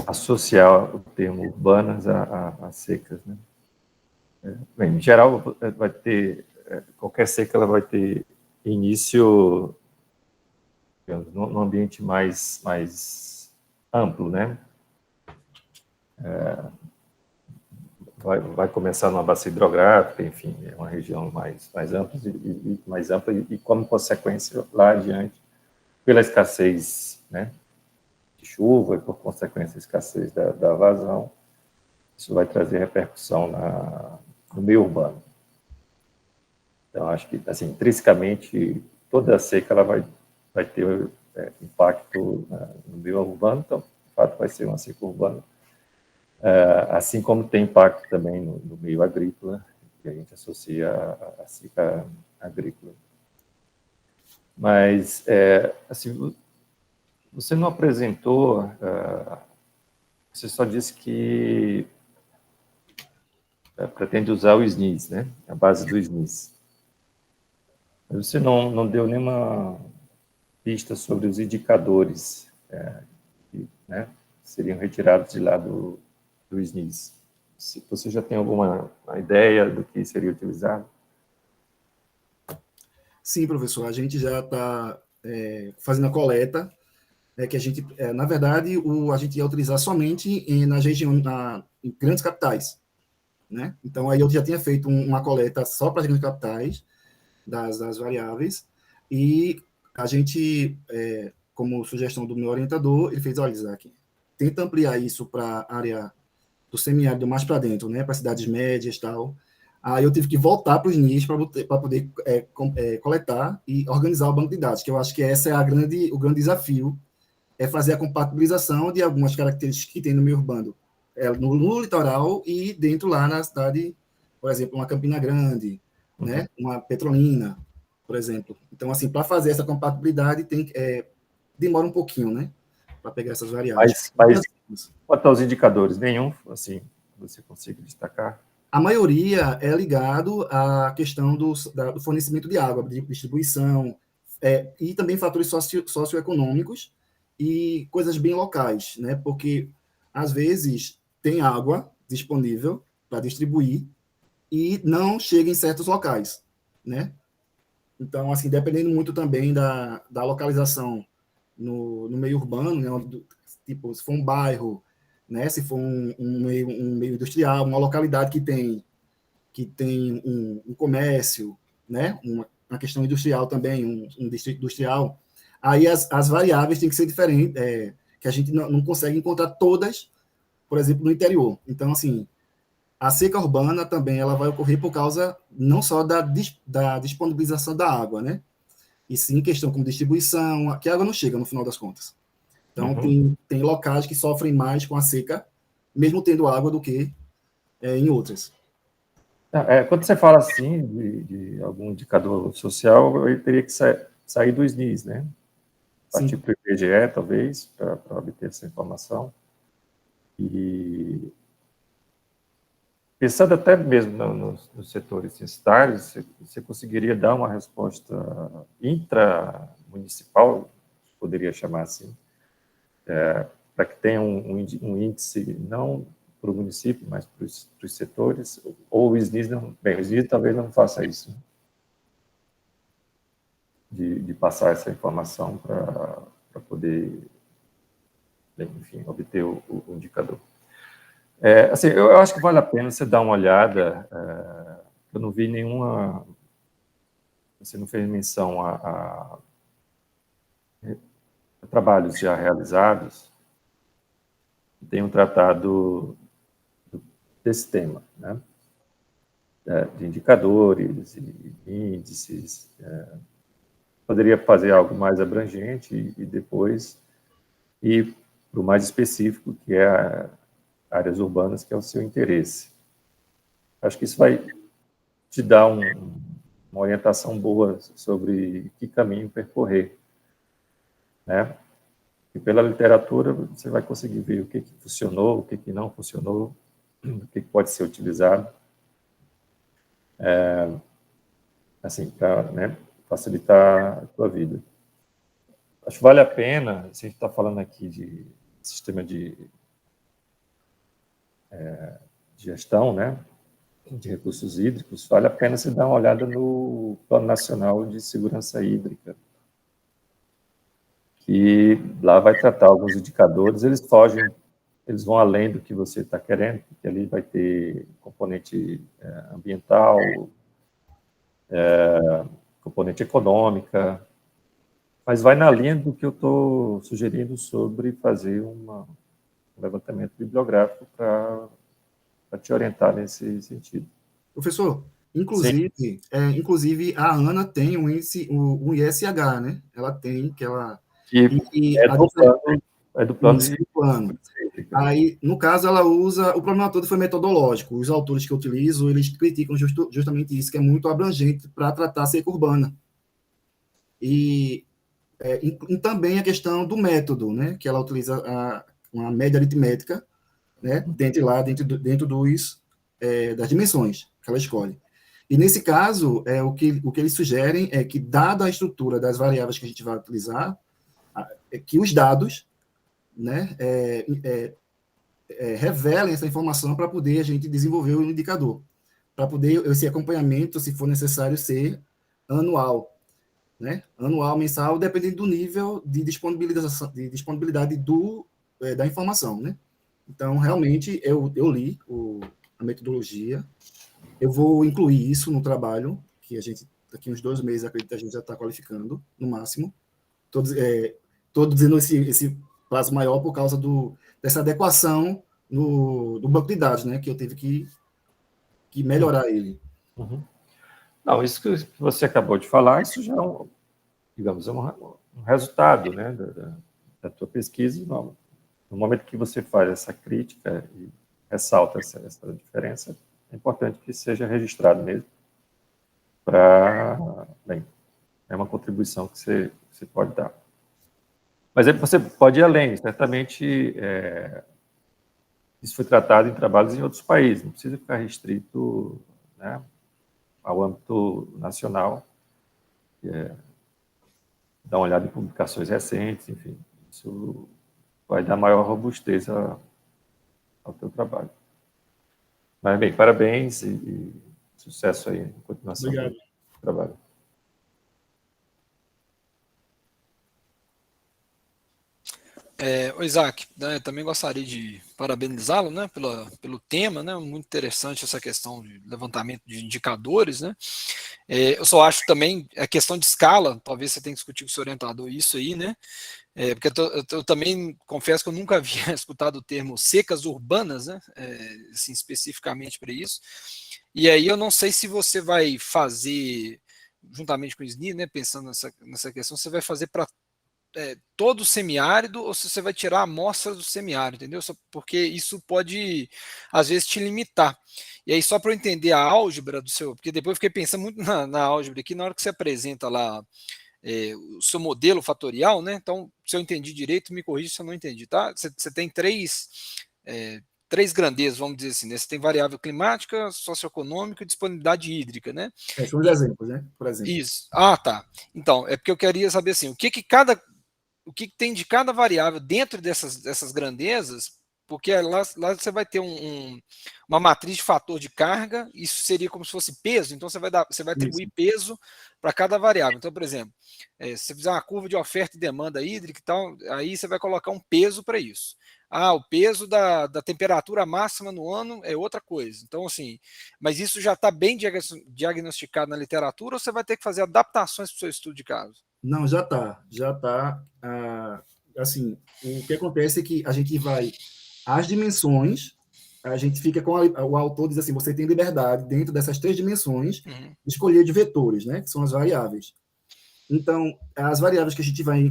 Associar o termo urbanas a secas, né? Bem, em geral, vai ter, qualquer seca ela vai ter início, digamos, num ambiente mais amplo, né? Vai começar numa bacia hidrográfica, enfim, é uma região mais ampla e como consequência, lá adiante, pela escassez, né, de chuva e, por consequência, a escassez da vazão, isso vai trazer repercussão no meio urbano. Então, acho que, assim, intrinsecamente, toda a seca ela vai ter impacto no meio urbano, então, de fato, vai ser uma seca urbana. Assim como tem impacto também no meio agrícola, que a gente associa à seca agrícola. Mas, assim, você não apresentou, você só disse que pretende usar o SNIS, né? A base do SNIS. Mas você não deu nenhuma pista sobre os indicadores que, né, seriam retirados de lá do SNIS. Se você já tem alguma ideia do que seria utilizado? Sim, professor, a gente já está fazendo a coleta, que a gente, na verdade, a gente ia utilizar somente nas regiões, em grandes capitais, né? Então, aí eu já tinha feito uma coleta só para as grandes capitais, das variáveis, e a gente, como sugestão do meu orientador, ele fez, olha, Isaac, tenta ampliar isso para a área do semiárido mais para dentro, né, para cidades médias e tal. Aí eu tive que voltar para os NIS para poder coletar e organizar o banco de dados, que eu acho que essa é o grande desafio, é fazer a compatibilização de algumas características que tem no meio urbano, no litoral e dentro lá na cidade, por exemplo, uma Campina Grande, né, uma Petrolina, por exemplo. Então, assim, para fazer essa compatibilidade, demora um pouquinho, né, para pegar essas variáveis. Mas quanto aos indicadores, nenhum, assim, você consiga destacar? A maioria é ligado à questão do fornecimento de água, de distribuição, e também fatores socioeconômicos e coisas bem locais, né? Porque, às vezes, tem água disponível para distribuir e não chega em certos locais, né? Então, assim, dependendo muito também da localização no meio urbano, né? Tipo, se for um bairro, né? Se for um meio industrial, uma localidade que tem um comércio, né? Uma questão industrial também, um distrito industrial, aí as variáveis têm que ser diferentes, que a gente não consegue encontrar todas, por exemplo, no interior. Então, assim, a seca urbana também ela vai ocorrer por causa não só da disponibilização da água, né? E sim questão como distribuição, que a água não chega no final das contas. Então, tem locais que sofrem mais com a seca, mesmo tendo água, do que em outras. Quando você fala assim de algum indicador social, ele teria que sair do SNIS, né? Partir para o IBGE, talvez, para obter essa informação. E pensando até mesmo nos setores censitários, você conseguiria dar uma resposta intramunicipal, poderia chamar assim, para que tenha um índice não para o município, mas para os setores, ou o SNIS não... Bem, o SNIS talvez não faça isso, né? De passar essa informação para poder, enfim, obter o indicador. Assim, eu acho que vale a pena você dar uma olhada. Eu não vi nenhuma... Você não fez menção a trabalhos já realizados que tenham tratado desse tema, né? De indicadores e índices. Poderia fazer algo mais abrangente e depois ir para o mais específico, que é áreas urbanas, que é o seu interesse. Acho que isso vai te dar uma orientação boa sobre que caminho percorrer, né? E pela literatura você vai conseguir ver o que funcionou, o que não funcionou, o que pode ser utilizado. assim, para, né, facilitar a tua vida. Acho que vale a pena, se a gente está falando aqui de sistema de gestão, né, de recursos hídricos, vale a pena você dar uma olhada no Plano Nacional de Segurança Hídrica, que lá vai tratar alguns indicadores, eles vão além do que você está querendo, porque ali vai ter componente ambiental, componente econômica, mas vai na linha do que eu estou sugerindo sobre fazer um levantamento bibliográfico para te orientar nesse sentido. Professor, inclusive a Ana tem um ISH, né? Ela tem, que ela... Que é do plano de plano. Aí, no caso, ela usa... O problema todo foi metodológico. Os autores que eu utilizo, eles criticam justamente isso, que é muito abrangente para tratar a seca urbana. E também a questão do método, né? Que ela utiliza uma média aritmética, né? Dentro das dimensões que ela escolhe. E, nesse caso, o que eles sugerem é que, dada a estrutura das variáveis que a gente vai utilizar, que os dados, né, revelem essa informação para poder a gente desenvolver o indicador, para poder esse acompanhamento, se for necessário, ser anual, né? Anual, mensal, dependendo do nível de disponibilidade da informação, né? Então, realmente, eu li a metodologia, eu vou incluir isso no trabalho, que a gente, daqui uns 2 meses, acredito que a gente já está qualificando, no máximo. Estou dizendo esse prazo maior por causa dessa adequação do banco de dados, né, que eu tive que melhorar ele. Uhum. Não, isso que você acabou de falar, isso já é digamos, um resultado, né, da tua pesquisa. No momento que você faz essa crítica e ressalta essa diferença, é importante que seja registrado mesmo, bem, é uma contribuição que você pode dar. Mas aí você pode ir além, certamente isso foi tratado em trabalhos em outros países, não precisa ficar restrito, né, ao âmbito nacional, dar uma olhada em publicações recentes, enfim, isso vai dar maior robustez ao teu trabalho. Mas, bem, parabéns e sucesso aí na continuação do trabalho. Isaac, né, também gostaria de parabenizá-lo, né, pelo tema, né, muito interessante essa questão de levantamento de indicadores, né. Eu só acho também a questão de escala, talvez você tenha que discutir com o seu orientador isso aí, né, porque eu também confesso que eu nunca havia escutado o termo secas urbanas, né, assim, especificamente para isso, e aí eu não sei se você vai fazer, juntamente com o SNI, né, pensando nessa questão, você vai fazer para todo o semiárido ou se você vai tirar a amostra do semiárido, entendeu? Porque isso pode, às vezes, te limitar. E aí, só para eu entender a álgebra do seu... Porque depois eu fiquei pensando muito na álgebra aqui, na hora que você apresenta lá o seu modelo fatorial, né? Então, se eu entendi direito, me corrija se eu não entendi, tá? Você tem três grandezas, vamos dizer assim, né? Você tem variável climática, socioeconômica e disponibilidade hídrica, né? São os exemplos, né? Por exemplo. Isso. Ah, tá. Então, é porque eu queria saber assim, o que tem de cada variável dentro dessas grandezas, porque lá você vai ter uma matriz de fator de carga, isso seria como se fosse peso, então você vai atribuir peso para cada variável. Então, por exemplo, se você fizer uma curva de oferta e demanda hídrica e tal, aí você vai colocar um peso para isso. O peso da temperatura máxima no ano é outra coisa. Então, assim, mas isso já está bem diagnosticado na literatura ou você vai ter que fazer adaptações para o seu estudo de caso? Não, já está. Assim, o que acontece é que a gente vai... As dimensões, a gente fica com... O autor diz assim, você tem liberdade, dentro dessas 3 dimensões, de escolher de vetores, né? Que são as variáveis. Então, as variáveis que a gente vai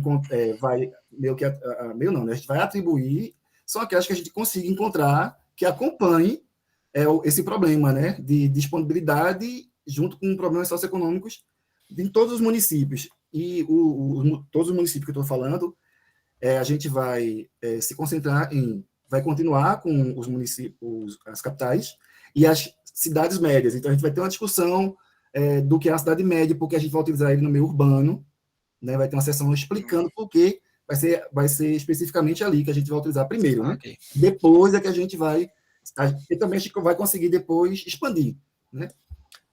meio não, né? A gente vai atribuir, são aquelas que a gente consiga encontrar que acompanhem esse problema, né? De disponibilidade junto com problemas socioeconômicos em todos os municípios. E todos os municípios que eu estou falando, a gente vai se concentrar vai continuar com os municípios, as capitais, e as cidades médias. Então, a gente vai ter uma discussão do que é a cidade média, porque a gente vai utilizar ele no meio urbano, né? Vai ter uma sessão explicando por que vai ser especificamente ali que a gente vai utilizar primeiro, né? Ok. Depois é que a gente vai... E também a gente vai conseguir depois expandir, né?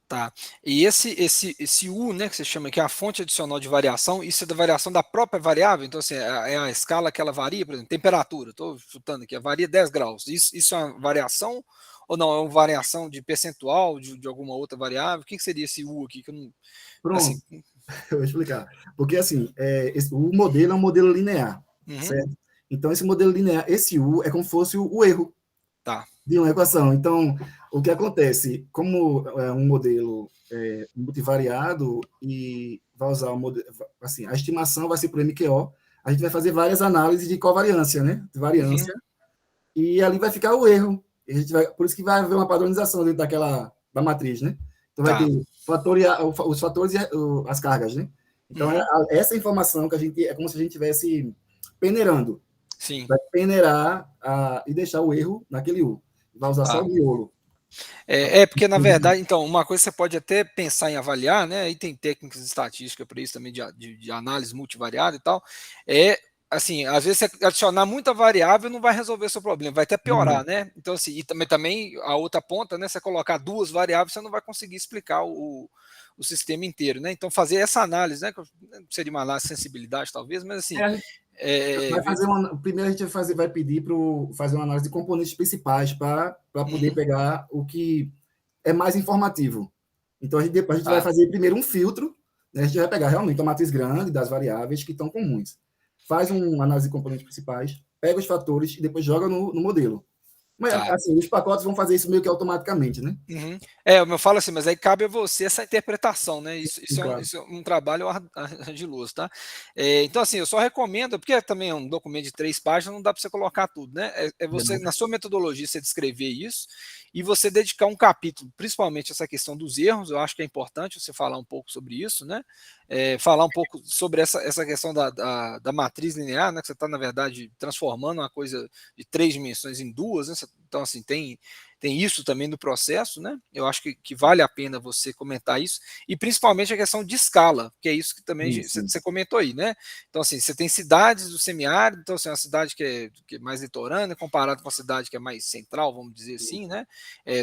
Tá. E esse U, né, que você chama que é a fonte adicional de variação, isso é da variação da própria variável? Então, assim, é a escala que ela varia, por exemplo, temperatura, estou chutando aqui, varia 10 graus. Isso é uma variação ou não? É uma variação de percentual de alguma outra variável? O que seria esse U aqui? Que eu não, assim, Pronto, eu vou explicar. Porque, assim, o modelo é um modelo linear, certo? Então, esse modelo linear, esse U é como se fosse o erro tá. de uma equação. Então, o que acontece? Como é um modelo multivariado e vai usar o modelo, assim, a estimação vai ser para o MQO, a gente vai fazer várias análises de covariância, né? De variância, e ali vai ficar o erro. E a gente vai, por isso que vai haver uma padronização dentro da matriz, né? Então, vai ter os fatores e as cargas, né? Então, essa informação que a gente... É como se a gente estivesse peneirando. Sim. Vai peneirar e deixar o erro naquele U. Vai usar só o miolo. Porque, na verdade, então, uma coisa que você pode até pensar em avaliar, né? Aí tem técnicas de estatística para isso também, de análise multivariada e tal. Assim, às vezes você adicionar muita variável não vai resolver o seu problema, vai até piorar, né? Então, assim, e também a outra ponta, né? Você colocar duas variáveis, você não vai conseguir explicar o sistema inteiro, né? Então, fazer essa análise, né? Seria uma análise de sensibilidade, talvez, mas assim. Primeiro a gente vai pedir para fazer uma análise de componentes principais para poder pegar o que é mais informativo. Então, a gente vai fazer primeiro um filtro, né? A gente vai pegar realmente a matriz grande das variáveis que estão comuns. Faz uma análise de componentes principais, pega os fatores e depois joga no modelo. Mas, assim, os pacotes vão fazer isso meio que automaticamente, né? Eu falo assim, mas aí cabe a você essa interpretação, né? Isso é um trabalho ardiloso, tá? Então, assim, eu só recomendo, porque também é um documento de 3 páginas, não dá para você colocar tudo, né? Você, na sua metodologia, você descrever isso e você dedicar um capítulo, principalmente essa questão dos erros, eu acho que é importante você falar um pouco sobre isso, né? Falar um pouco sobre essa questão da matriz linear, né? Que você está, na verdade, transformando uma coisa de 3 dimensões em 2, né? Então, assim, tem isso também no processo, né? Eu acho que vale a pena você comentar isso, e principalmente a questão de escala, que é isso que também você comentou aí, né? Então, assim, você tem cidades do semiárido, então, assim, uma cidade que é mais litorânea, comparado com uma cidade que é mais central, vamos dizer assim, né?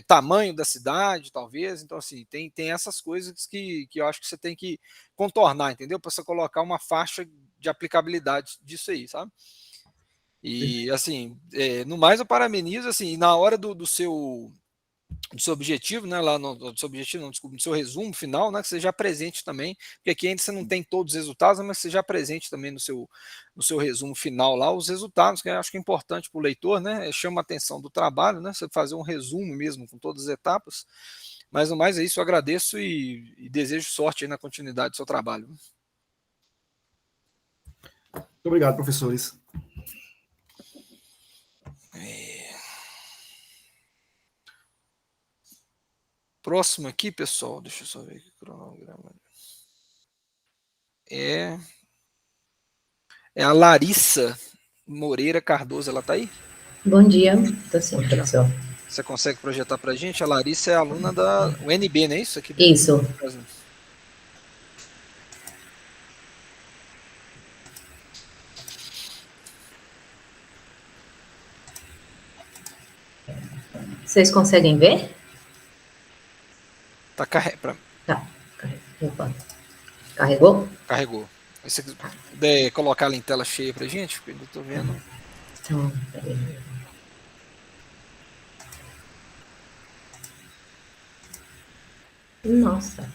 Tamanho da cidade, talvez, então, assim, tem essas coisas que eu acho que você tem que contornar, entendeu? Para você colocar uma faixa de aplicabilidade disso aí, sabe? E, assim, no mais eu parabenizo, assim, na hora do seu objetivo, né, lá do seu objetivo, não, desculpa, do seu resumo final, né, que você já apresente também, porque aqui ainda você não tem todos os resultados, mas você já apresente também no seu resumo final lá os resultados, que eu acho que é importante para o leitor, né, chama a atenção do trabalho, né, você fazer um resumo mesmo com todas as etapas, mas no mais é isso, eu agradeço e desejo sorte aí na continuidade do seu trabalho. Muito obrigado, professores. Próximo aqui, pessoal, deixa eu só ver aqui o cronograma. É a Larissa Moreira Cardoso, ela está aí? Bom dia, estou sim, professor. Você consegue projetar para a gente? A Larissa é aluna da UNB, não é isso? Aqui Isso. Vocês conseguem ver? Tá carregando. Tá. Carregou? Carregou. Se você puder colocar ela em tela cheia para a gente, porque eu estou vendo. Então, peraí. Nossa.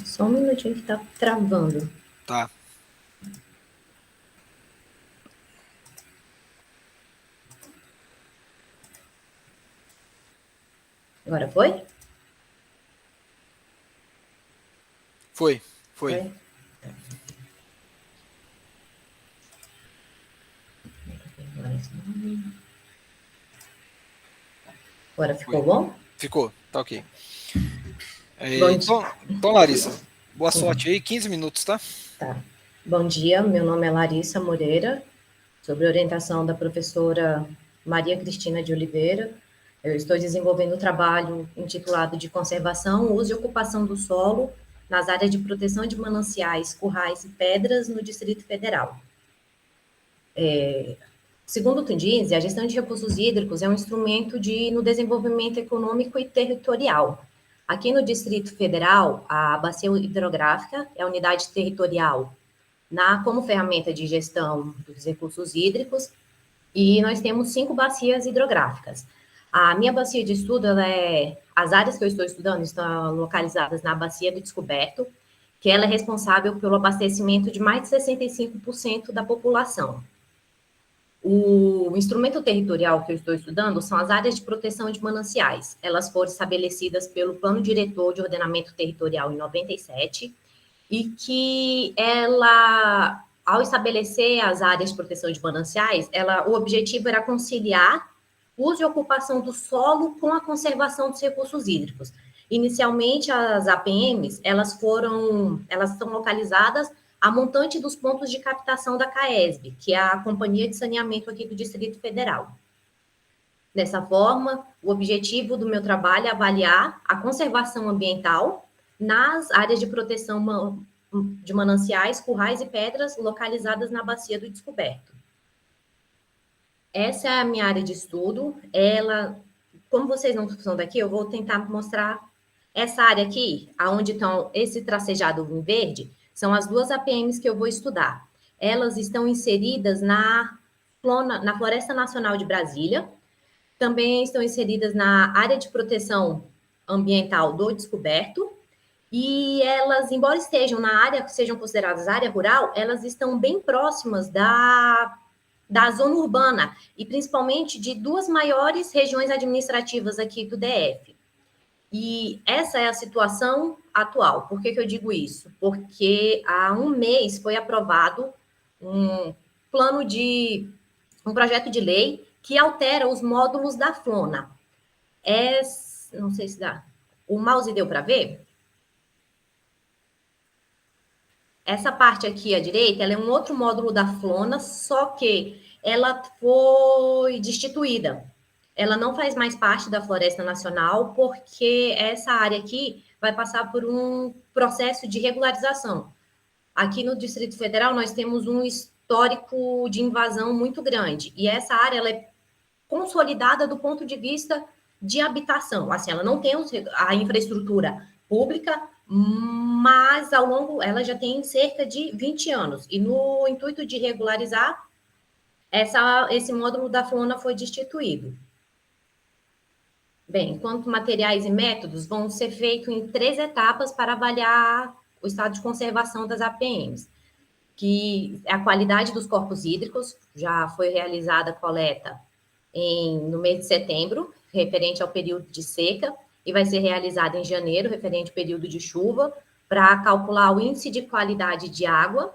Só um minutinho que tá travando. Tá. Agora foi? Foi. Agora ficou bom? Ficou, tá ok. Bom Então, Larissa, boa Sim. sorte aí, 15 minutos, tá? Tá. Bom dia, meu nome é Larissa Moreira, sob orientação da professora Maria Cristina de Oliveira. Eu estou desenvolvendo um trabalho intitulado de Conservação, Uso e Ocupação do Solo nas áreas de proteção de mananciais, currais e pedras no Distrito Federal. Segundo o Tundinse, a gestão de recursos hídricos é um instrumento no desenvolvimento econômico e territorial. Aqui no Distrito Federal, a bacia hidrográfica é a unidade territorial como ferramenta de gestão dos recursos hídricos, e nós temos 5 bacias hidrográficas. A minha bacia de estudo, as áreas que eu estou estudando estão localizadas na Bacia do Descoberto, que ela é responsável pelo abastecimento de mais de 65% da população. O instrumento territorial que eu estou estudando são as áreas de proteção de mananciais. Elas foram estabelecidas pelo Plano Diretor de Ordenamento Territorial em 97, e que ela, ao estabelecer as áreas de proteção de mananciais, o objetivo era conciliar o uso e ocupação do solo com a conservação dos recursos hídricos. Inicialmente, as APMs, elas estão localizadas a montante dos pontos de captação da CAESB, que é a Companhia de Saneamento aqui do Distrito Federal. Dessa forma, o objetivo do meu trabalho é avaliar a conservação ambiental nas áreas de proteção de mananciais, currais e pedras localizadas na Bacia do Descoberto. Essa é a minha área de estudo. Como vocês não são daqui, eu vou tentar mostrar essa área aqui, aonde estão esse tracejado em verde, são as 2 APMs que eu vou estudar. Elas estão inseridas na Floresta Nacional de Brasília, também estão inseridas na área de proteção ambiental do Descoberto, e elas, embora estejam na área, sejam consideradas área rural, elas estão bem próximas da zona urbana, e principalmente de 2 maiores regiões administrativas aqui do DF. E essa é a situação atual. Por que eu digo isso? Porque há um mês foi aprovado um projeto de lei que altera os módulos da Flona. Não sei se dá. O mouse deu para ver? Essa parte aqui à direita, ela é um outro módulo da Flona, só que ela foi destituída. Ela não faz mais parte da Floresta Nacional, porque essa área aqui vai passar por um processo de regularização. Aqui no Distrito Federal, nós temos um histórico de invasão muito grande, e essa área ela é consolidada do ponto de vista de habitação. Assim, ela não tem a infraestrutura pública, mas ela já tem cerca de 20 anos, e no intuito de regularizar, esse módulo da Flona foi destituído. Bem, enquanto materiais e métodos vão ser feitos em 3 etapas para avaliar o estado de conservação das APMs, que é a qualidade dos corpos hídricos. Já foi realizada a coleta no mês de setembro, referente ao período de seca, e vai ser realizada em janeiro, referente ao período de chuva, para calcular o índice de qualidade de água.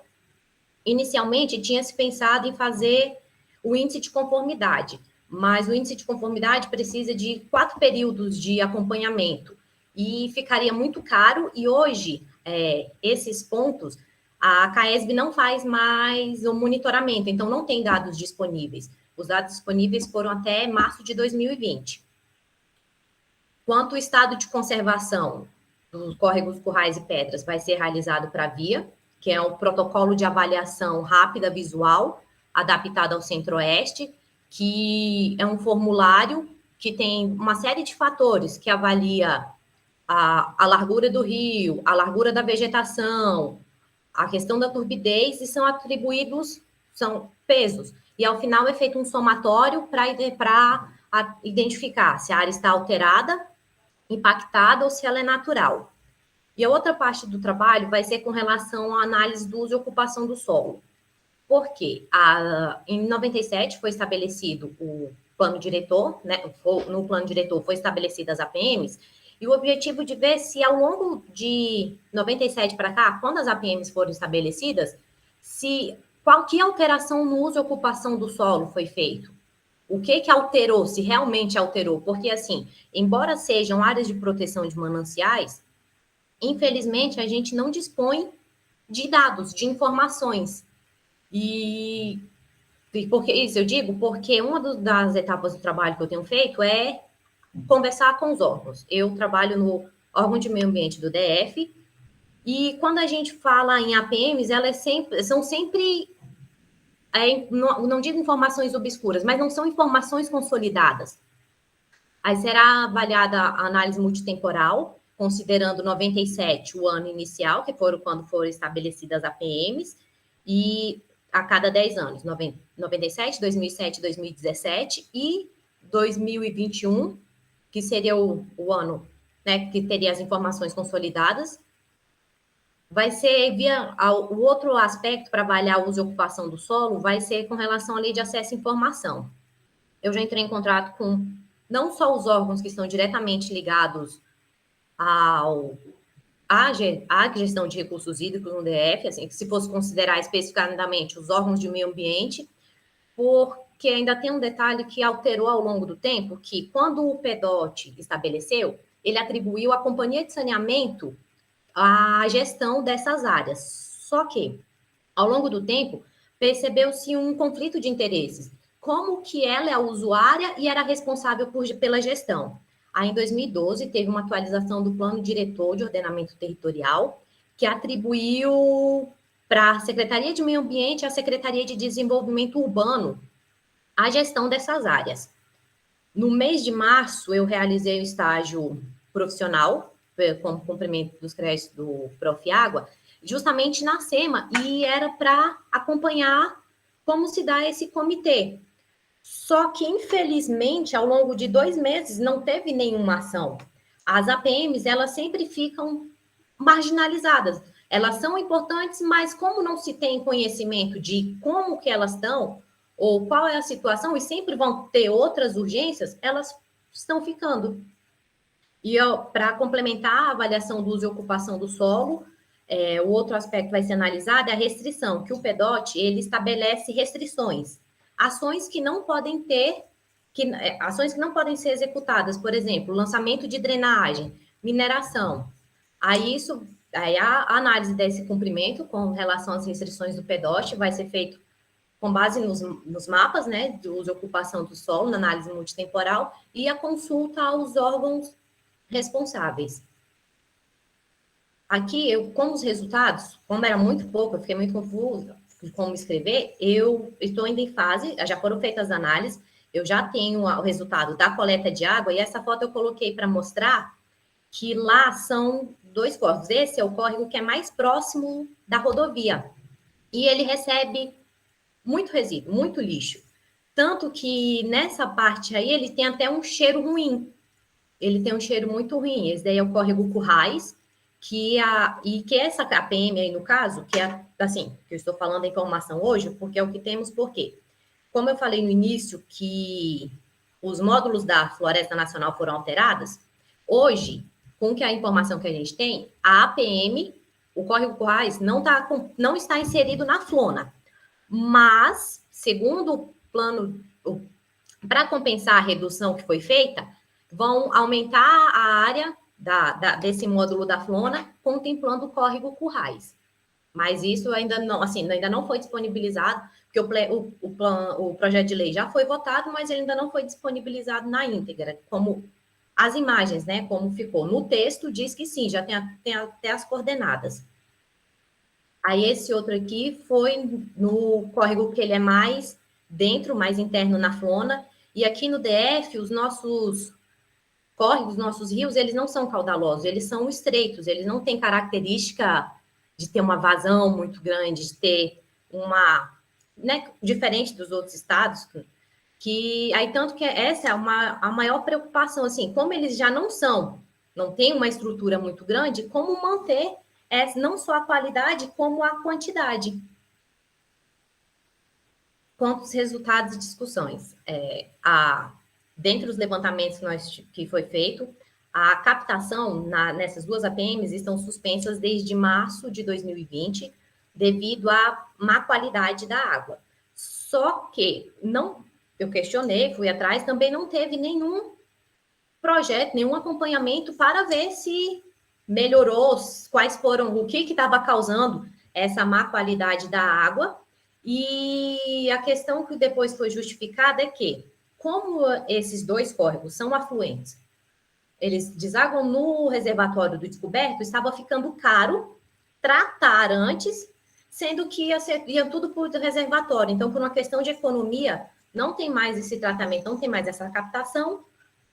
Inicialmente, tinha-se pensado em fazer o índice de conformidade, mas o índice de conformidade precisa de 4 períodos de acompanhamento, e ficaria muito caro, e hoje, esses pontos, a CAESB não faz mais o monitoramento, então não tem dados disponíveis. Os dados disponíveis foram até março de 2020. Quanto ao estado de conservação dos córregos, currais e pedras, vai ser realizado para a VIA, que é um protocolo de avaliação rápida visual, adaptado ao Centro-Oeste, que é um formulário que tem uma série de fatores que avalia a largura do rio, a largura da vegetação, a questão da turbidez, e são pesos. E, ao final, é feito um somatório para identificar se a área está alterada, impactada ou se ela é natural. E a outra parte do trabalho vai ser com relação à análise do uso e ocupação do solo. Por quê? Em 97 foi estabelecido plano diretor, né? No plano diretor foi estabelecidas as APMs, e o objetivo de ver se ao longo de 97 para cá, quando as APMs foram estabelecidas, que alteração no uso e ocupação do solo foi feito. O que alterou, se realmente alterou, porque assim, embora sejam áreas de proteção de mananciais, infelizmente a gente não dispõe de dados, de informações. E porque isso eu digo porque uma das etapas do trabalho que eu tenho feito é conversar com os órgãos. Eu trabalho no órgão de meio ambiente do DF, e quando a gente fala em APMs, elas são sempre não digo informações obscuras, mas não são informações consolidadas. Aí será avaliada a análise multitemporal, considerando 97, o ano inicial, que foram quando foram estabelecidas as APMs, e a cada 10 anos, 97, 2007, 2017 e 2021, que seria o ano, né, que teria as informações consolidadas. Vai ser o outro aspecto para avaliar o uso e ocupação do solo vai ser com relação à lei de acesso à informação. Eu já entrei em contato com não só os órgãos que estão diretamente ligados à gestão de recursos hídricos no DF, assim, se fosse considerar especificamente os órgãos de meio ambiente, porque ainda tem um detalhe que alterou ao longo do tempo, que quando o PEDOT estabeleceu, ele atribuiu à companhia de saneamento a gestão dessas áreas. Só que, ao longo do tempo, percebeu-se um conflito de interesses. Como que ela é a usuária e era responsável pela gestão. Aí, em 2012, teve uma atualização do Plano Diretor de Ordenamento Territorial, que atribuiu para a Secretaria de Meio Ambiente e a Secretaria de Desenvolvimento Urbano a gestão dessas áreas. No mês de março, eu realizei um estágio profissional, como cumprimento dos créditos do Profiágua, justamente na SEMA, e era para acompanhar como se dá esse comitê. Só que, infelizmente, ao longo de 2 meses, não teve nenhuma ação. As APMs, elas sempre ficam marginalizadas. Elas são importantes, mas como não se tem conhecimento de como que elas estão, ou qual é a situação, e sempre vão ter outras urgências, elas estão ficando. E para complementar a avaliação do uso e ocupação do solo, o outro aspecto vai ser analisado é a restrição, que o PEDOT ele estabelece restrições, ações que não podem ações que não podem ser executadas, por exemplo, lançamento de drenagem, mineração. Aí a análise desse cumprimento com relação às restrições do PEDOT vai ser feito com base nos mapas, né, de uso e ocupação do solo, na análise multitemporal, e a consulta aos órgãos responsáveis. Aqui, com os resultados, como era muito pouco, eu fiquei muito confusa de como escrever, eu estou ainda em fase, já foram feitas as análises, eu já tenho o resultado da coleta de água, e essa foto eu coloquei para mostrar que lá são 2 córregos. Esse é o córrego que é mais próximo da rodovia, e ele recebe muito resíduo, muito lixo. Tanto que nessa parte aí, ele tem até um cheiro ruim. Ele tem um cheiro muito ruim. Esse daí é o córrego Currais, que essa APM aí, no caso, que é assim, que eu estou falando a informação hoje, porque é o que temos, por quê? Como eu falei no início que os módulos da Floresta Nacional foram alterados, hoje, com a informação que a gente tem, a APM, o córrego Currais, não está inserido na Flona. Mas, segundo o plano, para compensar a redução que foi feita, vão aumentar a área desse módulo da Flona, contemplando o córrego Currais. Mas isso ainda não foi disponibilizado, porque o projeto de lei já foi votado, mas ele ainda não foi disponibilizado na íntegra, como as imagens, né, como ficou. No texto diz que sim, já tem até as coordenadas. Aí esse outro aqui foi no córrego que ele é mais dentro, mais interno na Flona, e aqui no DF, os nossos córregos, nossos rios, eles não são caudalosos, eles são estreitos, eles não têm característica de ter uma vazão muito grande, de ter né, diferente dos outros estados, aí tanto que essa é a maior preocupação, assim, como eles já não têm uma estrutura muito grande, como manter não só a qualidade, como a quantidade. quanto aos resultados e discussões. Dentre os levantamentos que foi feito, a captação nessas duas APMs estão suspensas desde março de 2020, devido à má qualidade da água. Só que eu questionei, fui atrás, também não teve nenhum projeto, nenhum acompanhamento para ver se melhorou, quais foram, o que estava causando essa má qualidade da água. E a questão que depois foi justificada é que, como esses dois córregos são afluentes, eles desaguam no reservatório do Descoberto, estava ficando caro tratar antes, sendo que ia tudo por reservatório. Então, por uma questão de economia, não tem mais esse tratamento, não tem mais essa captação,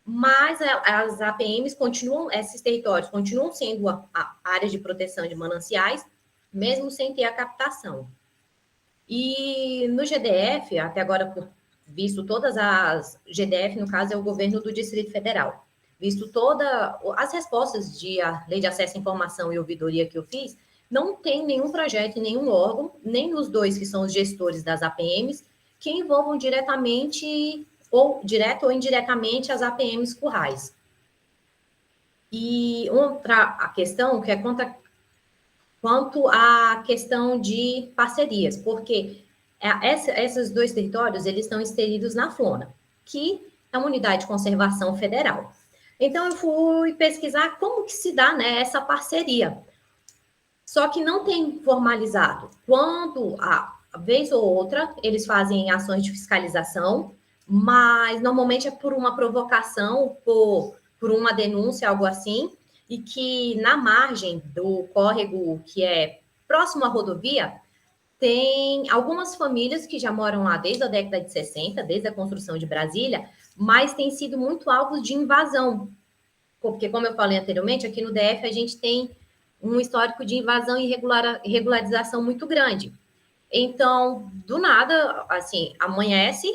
mas as APMs continuam, esses territórios continuam sendo a área de proteção de mananciais, mesmo sem ter a captação. E no GDF, até agora, visto todas as... GDF, no caso, é o governo do Distrito Federal. Visto todas as respostas a Lei de Acesso à Informação e Ouvidoria que eu fiz, não tem nenhum projeto, nenhum órgão, nem os dois que são os gestores das APMs, que envolvam diretamente, ou direto ou indiretamente, as APMs currais. E outra questão, que é quanto à questão de parcerias, porque esses dois territórios, eles estão inseridos na FLONA, que é uma unidade de conservação federal. Então, eu fui pesquisar como que se dá, né, essa parceria. Só que não tem formalizado. Quando, a vez ou outra, eles fazem ações de fiscalização, mas normalmente é por uma provocação, por uma denúncia, algo assim, e que na margem do córrego que é próximo à rodovia, tem algumas famílias que já moram lá desde a década de 60, desde a construção de Brasília, mas têm sido muito alvos de invasão. Porque, como eu falei anteriormente, aqui no DF a gente tem um histórico de invasão e irregularização muito grande. Então, do nada, assim, amanhece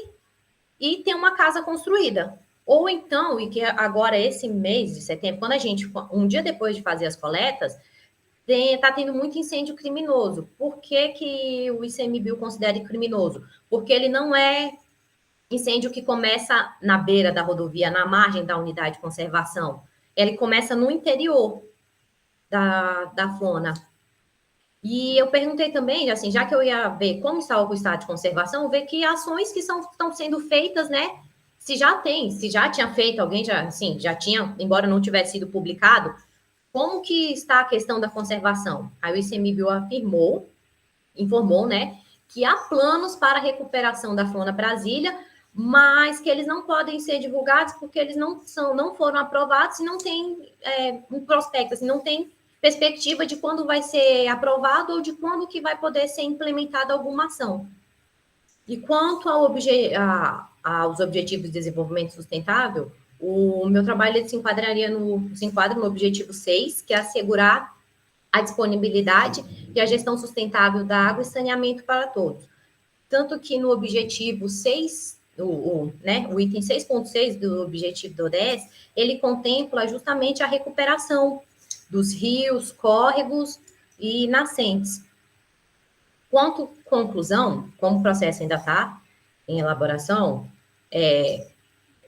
e tem uma casa construída. Ou então, e que agora esse mês de setembro, quando a gente, um dia depois de fazer as coletas, está tendo muito incêndio criminoso. Por que o ICMBio considera criminoso? Porque ele não é incêndio que começa na beira da rodovia, na margem da unidade de conservação. Ele começa no interior da FLONA. E eu perguntei também, assim, já que eu ia ver como está o estado de conservação, ver que ações que estão sendo feitas, né? Se já tinha feito, alguém já tinha, embora não tivesse sido publicado, como que está a questão da conservação? Aí o ICMBio informou, né, que há planos para a recuperação da FLONA Brasília, mas que eles não podem ser divulgados porque eles não foram aprovados e não tem um prospecto, assim, não tem perspectiva de quando vai ser aprovado ou de quando que vai poder ser implementada alguma ação. E quanto aos Objetivos de Desenvolvimento Sustentável, o meu trabalho se enquadra no objetivo 6, que é assegurar a disponibilidade e a gestão sustentável da água e saneamento para todos. Tanto que no objetivo 6, o item 6.6 do objetivo do ODS, ele contempla justamente a recuperação dos rios, córregos e nascentes. Quanto conclusão, como o processo ainda está em elaboração,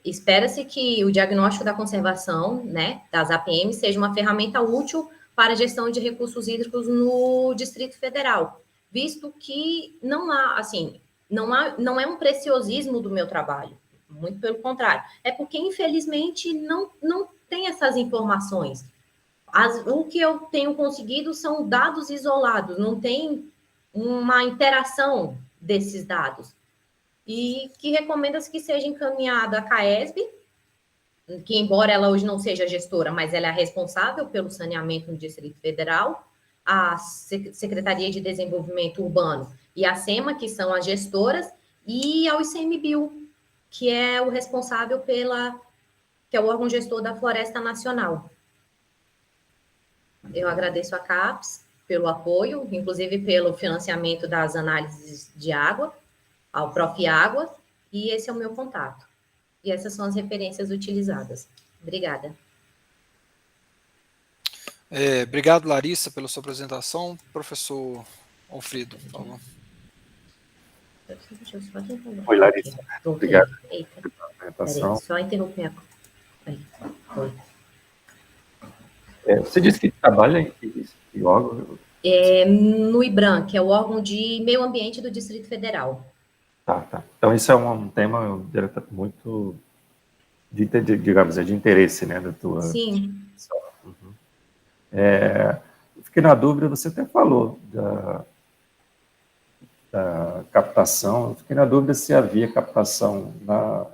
espera-se que o diagnóstico da conservação, né, das APMs seja uma ferramenta útil para a gestão de recursos hídricos no Distrito Federal, visto que não é um preciosismo do meu trabalho, muito pelo contrário, é porque, infelizmente, não tem essas informações. O que eu tenho conseguido são dados isolados, não tem uma interação desses dados. E que recomenda-se que seja encaminhada a CAESB, que embora ela hoje não seja gestora, mas ela é responsável pelo saneamento no Distrito Federal, a Secretaria de Desenvolvimento Urbano e a SEMA, que são as gestoras, e ao ICMBio, que é o responsável que é o órgão gestor da Floresta Nacional. Eu agradeço a CAPES pelo apoio, inclusive pelo financiamento das análises de água, ao Prof. Água, e esse é o meu contato. E essas são as referências utilizadas. Obrigada. Obrigado, Larissa, pela sua apresentação. Professor Alfredo, por favor. Deixa eu só tentar. Oi, Larissa. Obrigado Eita, pela apresentação. só interromper. Aí, foi. Você disse que trabalha em órgão? No IBRAM, que é o órgão de meio ambiente do Distrito Federal. Tá. Então, isso é um tema muito, digamos, de interesse, né, da tua... Sim. Uhum. Eu fiquei na dúvida, você até falou da captação, eu fiquei na dúvida se havia captação na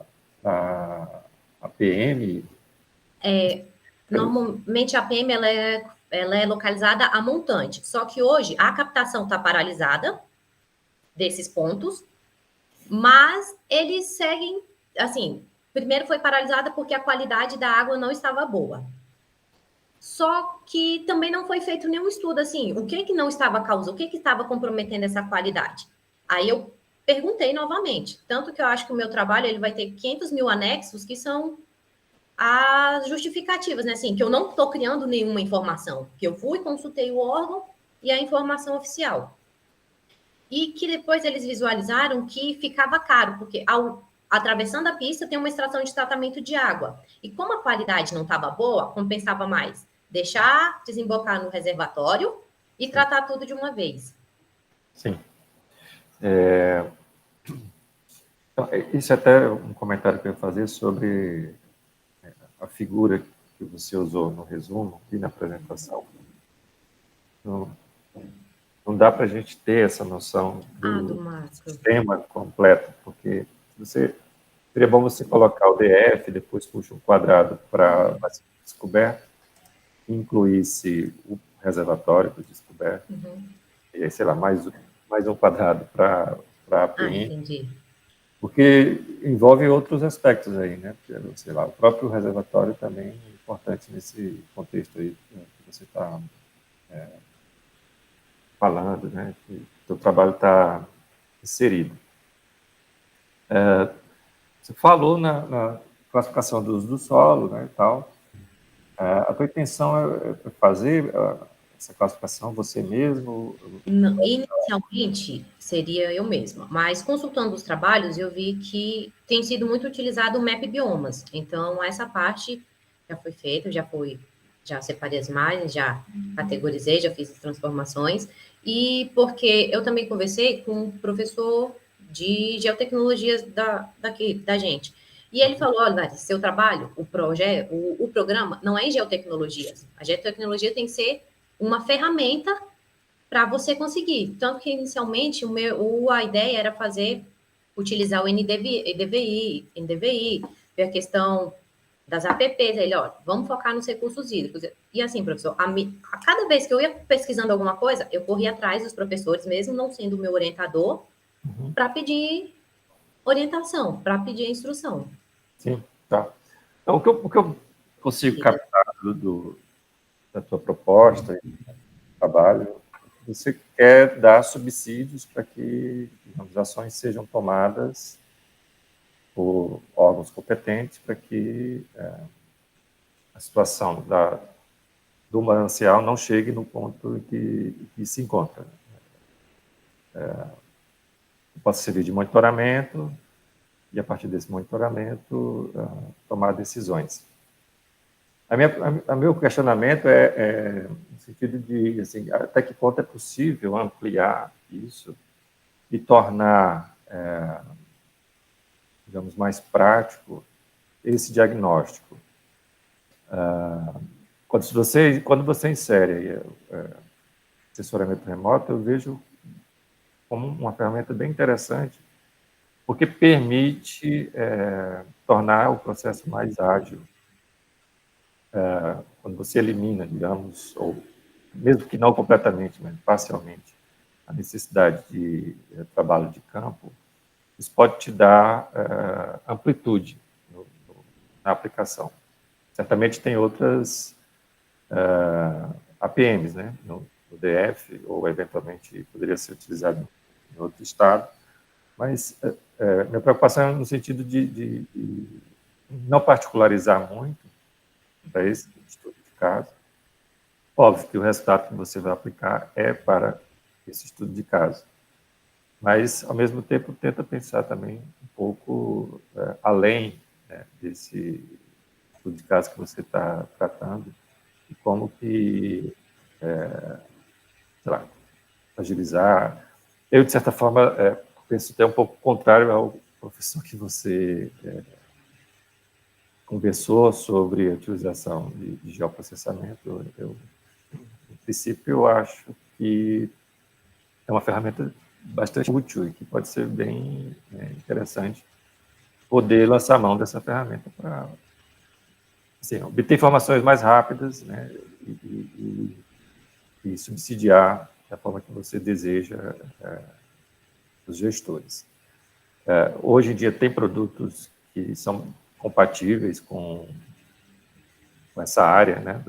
APM. Normalmente a APM ela é localizada a montante, só que hoje a captação está paralisada desses pontos, mas eles seguem, assim, primeiro foi paralisada porque a qualidade da água não estava boa. Só que também não foi feito nenhum estudo, assim, o que não estava causando, o que estava comprometendo essa qualidade. Aí eu perguntei novamente, tanto que eu acho que o meu trabalho ele vai ter 500 mil anexos, que são as justificativas, né, assim, que eu não estou criando nenhuma informação, que eu fui, consultei o órgão e a informação oficial. E que depois eles visualizaram que ficava caro, porque atravessando a pista tem uma estação de tratamento de água. E como a qualidade não estava boa, compensava mais deixar desembocar no reservatório e tratar tudo de uma vez. Sim. Então, isso é até um comentário que eu ia fazer sobre a figura que você usou no resumo e na apresentação. Não dá para a gente ter essa noção do sistema completo, porque seria bom você colocar o DF, depois puxa um quadrado para descoberto, incluísse o reservatório para descoberto, e aí, sei lá, mais um quadrado para a APM. Entendi. Porque envolve outros aspectos aí, né? Porque, sei lá, o próprio reservatório também é importante nesse contexto aí que você está falando, né? Que o seu trabalho está inserido. Você falou na classificação do uso do solo, né, e tal. A tua intenção é fazer essa classificação você mesmo? Não, inicialmente seria eu mesma, mas consultando os trabalhos eu vi que tem sido muito utilizado o Map Biomas. Então essa parte já foi feita, já separei as imagens, já categorizei, já fiz as transformações. E porque eu também conversei com um professor de geotecnologias daqui da gente. E ele falou, olha, Larissa, seu trabalho, o programa não é em geotecnologias. A geotecnologia tem que ser uma ferramenta para você conseguir. Tanto que, inicialmente, a ideia era utilizar o NDVI, ver a questão das APPs. Ele, ó, vamos focar nos recursos hídricos. E assim, professor, a cada vez que eu ia pesquisando alguma coisa, eu corria atrás dos professores, mesmo não sendo o meu orientador, para pedir orientação, para pedir instrução. Sim, tá. Então, o que eu consigo captar da tua proposta e do trabalho, você quer dar subsídios para que, digamos, ações sejam tomadas por órgãos competentes para que a situação do manancial não chegue no ponto em que se encontra. Possa servir de monitoramento e, a partir desse monitoramento, tomar decisões. Meu questionamento é no sentido de, assim, até que ponto é possível ampliar isso e tornar, digamos, mais prático esse diagnóstico. Quando você insere assessoramento remoto, eu vejo como uma ferramenta bem interessante, porque permite tornar o processo mais ágil. Quando você elimina, digamos, ou mesmo que não completamente, mas parcialmente, a necessidade de trabalho de campo, isso pode te dar amplitude na aplicação. Certamente tem outras APMs, né, no DF, ou eventualmente poderia ser utilizado em outro estado, mas minha preocupação é no sentido de não particularizar muito para esse estudo de caso. Óbvio que o resultado que você vai aplicar é para esse estudo de caso. mas, ao mesmo tempo, tenta pensar também um pouco além, né, desse estudo de caso que você está tratando, e como que, sei lá, agilizar. Eu, de certa forma, penso até um pouco contrário ao professor que você conversou sobre a utilização de geoprocessamento. Eu, em princípio, eu acho que é uma ferramenta bastante útil e que pode ser bem interessante poder lançar a mão dessa ferramenta para assim, obter informações mais rápidas, né, e subsidiar da forma que você deseja os gestores. Hoje em dia tem produtos que são compatíveis com essa área, né,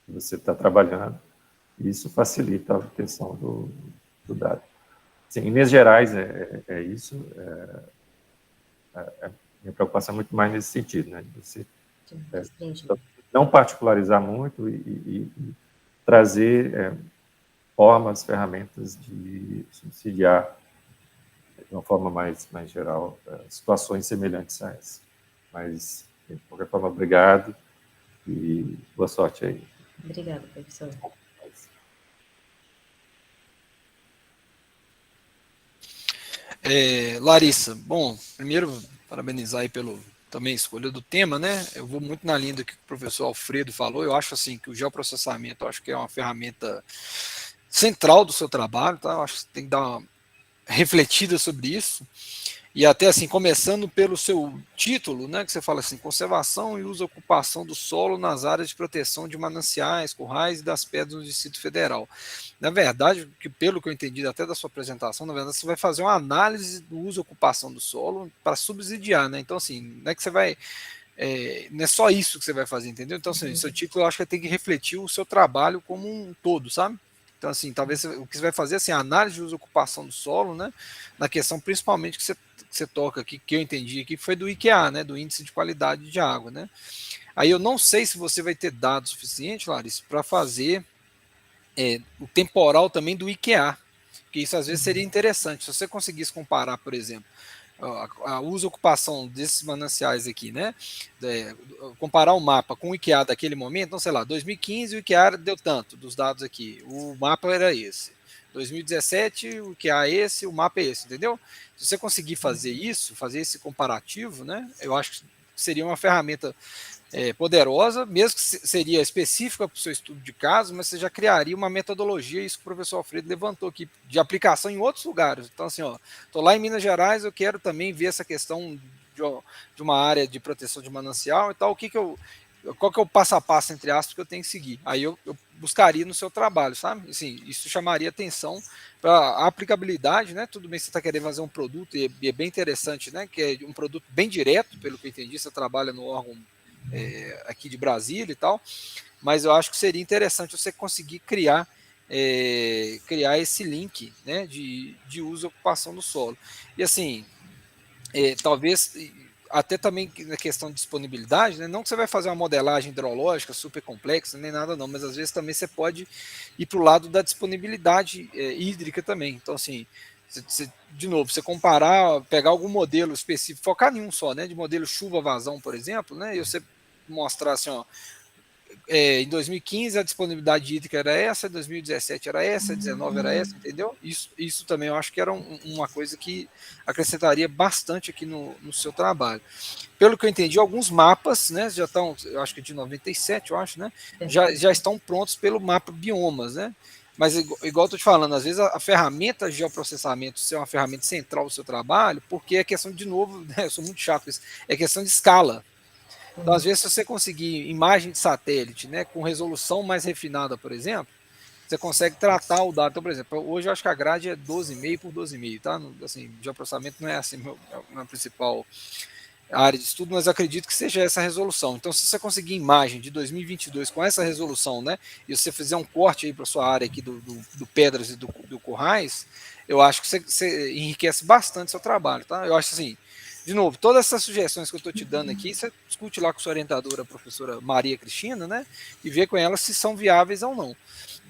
que você está trabalhando, e isso facilita a obtenção do dado. Assim, em linhas gerais, é isso. Minha preocupação é muito mais nesse sentido, né, de você não particularizar muito e trazer formas, ferramentas de subsidiar de uma forma mais geral situações semelhantes a essa. Mas, de qualquer forma, obrigado e boa sorte aí. Obrigada, professor. Larissa, bom, primeiro, parabenizar aí pelo também escolha do tema, né? Eu vou muito na linha do que o professor Alfredo falou. Eu acho assim que o geoprocessamento, eu acho que é uma ferramenta central do seu trabalho, tá? Eu acho que você tem que dar uma refletida sobre isso. E até assim, começando pelo seu título, né, que você fala assim, conservação e uso e ocupação do solo nas áreas de proteção de mananciais, currais e das pedras do Distrito Federal. Na verdade, que pelo que eu entendi até da sua apresentação, na verdade você vai fazer uma análise do uso e ocupação do solo para subsidiar, né? Então assim, não é que você vai não é só isso que você vai fazer, entendeu? Então assim, seu título eu acho que tem que refletir o seu trabalho como um todo, sabe? Então, assim, talvez o que você vai fazer assim, a análise de uso e ocupação do solo, né? Na questão principalmente que você toca aqui, que eu entendi aqui, foi do IQA, né? Do Índice de Qualidade de Água, né? Aí eu não sei se você vai ter dados suficientes, Larissa, para fazer o temporal também do IQA, porque isso às vezes seria interessante. Se você conseguisse comparar, por exemplo, a uso e ocupação desses mananciais aqui, né? Comparar o mapa com o IQA daquele momento, então, sei lá, 2015 o IQA deu tanto dos dados aqui, o mapa era esse. 2017 o IQA é esse, o mapa é esse, entendeu? Se você conseguir fazer isso, fazer esse comparativo, né? Eu acho que seria uma ferramenta poderosa, mesmo que seria específica para o seu estudo de caso, mas você já criaria uma metodologia, isso que o professor Alfredo levantou aqui, de aplicação em outros lugares. Então, assim, estou lá em Minas Gerais, eu quero também ver essa questão de uma área de proteção de manancial e tal, qual que é o passo a passo, entre aspas, que eu tenho que seguir? Aí eu buscaria no seu trabalho, sabe? Assim, isso chamaria atenção para a aplicabilidade, né? Tudo bem que você está querendo fazer um produto, e é bem interessante, né? Que é um produto bem direto, pelo que eu entendi, você trabalha no órgão aqui de Brasília e tal, mas eu acho que seria interessante você conseguir criar esse link, né, de uso e ocupação do solo. E assim, talvez até também na questão de disponibilidade, né, não que você vai fazer uma modelagem hidrológica super complexa, nem nada não, mas às vezes também você pode ir para o lado da disponibilidade hídrica também. Então assim, de novo, você comparar, pegar algum modelo específico, focar em um só, né, de modelo chuva-vazão, por exemplo, né, e você mostrar assim, em 2015 a disponibilidade hídrica era essa, 2017 era essa, 2019 era essa, entendeu? Isso também eu acho que era uma coisa que acrescentaria bastante aqui no seu trabalho. Pelo que eu entendi, alguns mapas, né, já estão, eu acho que de 97, eu acho, né, já estão prontos pelo mapa biomas, né? Mas, igual eu estou te falando, às vezes a ferramenta de geoprocessamento ser uma ferramenta central do seu trabalho, porque é questão, de novo, né, eu sou muito chato com isso, é questão de escala. Então, às vezes, se você conseguir imagem de satélite, né, com resolução mais refinada, por exemplo, você consegue tratar o dado. Então, por exemplo, hoje eu acho que a grade é 12,5 por 12,5, tá? Assim, geoprocessamento não é assim a principal área de estudo, mas acredito que seja essa resolução. Então, se você conseguir imagem de 2022 com essa resolução, né, e você fizer um corte aí para sua área aqui do Pedras e do Currais, eu acho que você enriquece bastante seu trabalho, tá? Eu acho assim, de novo, todas essas sugestões que eu estou te dando aqui, você discute lá com sua orientadora, a professora Maria Cristina, né, e vê com ela se são viáveis ou não.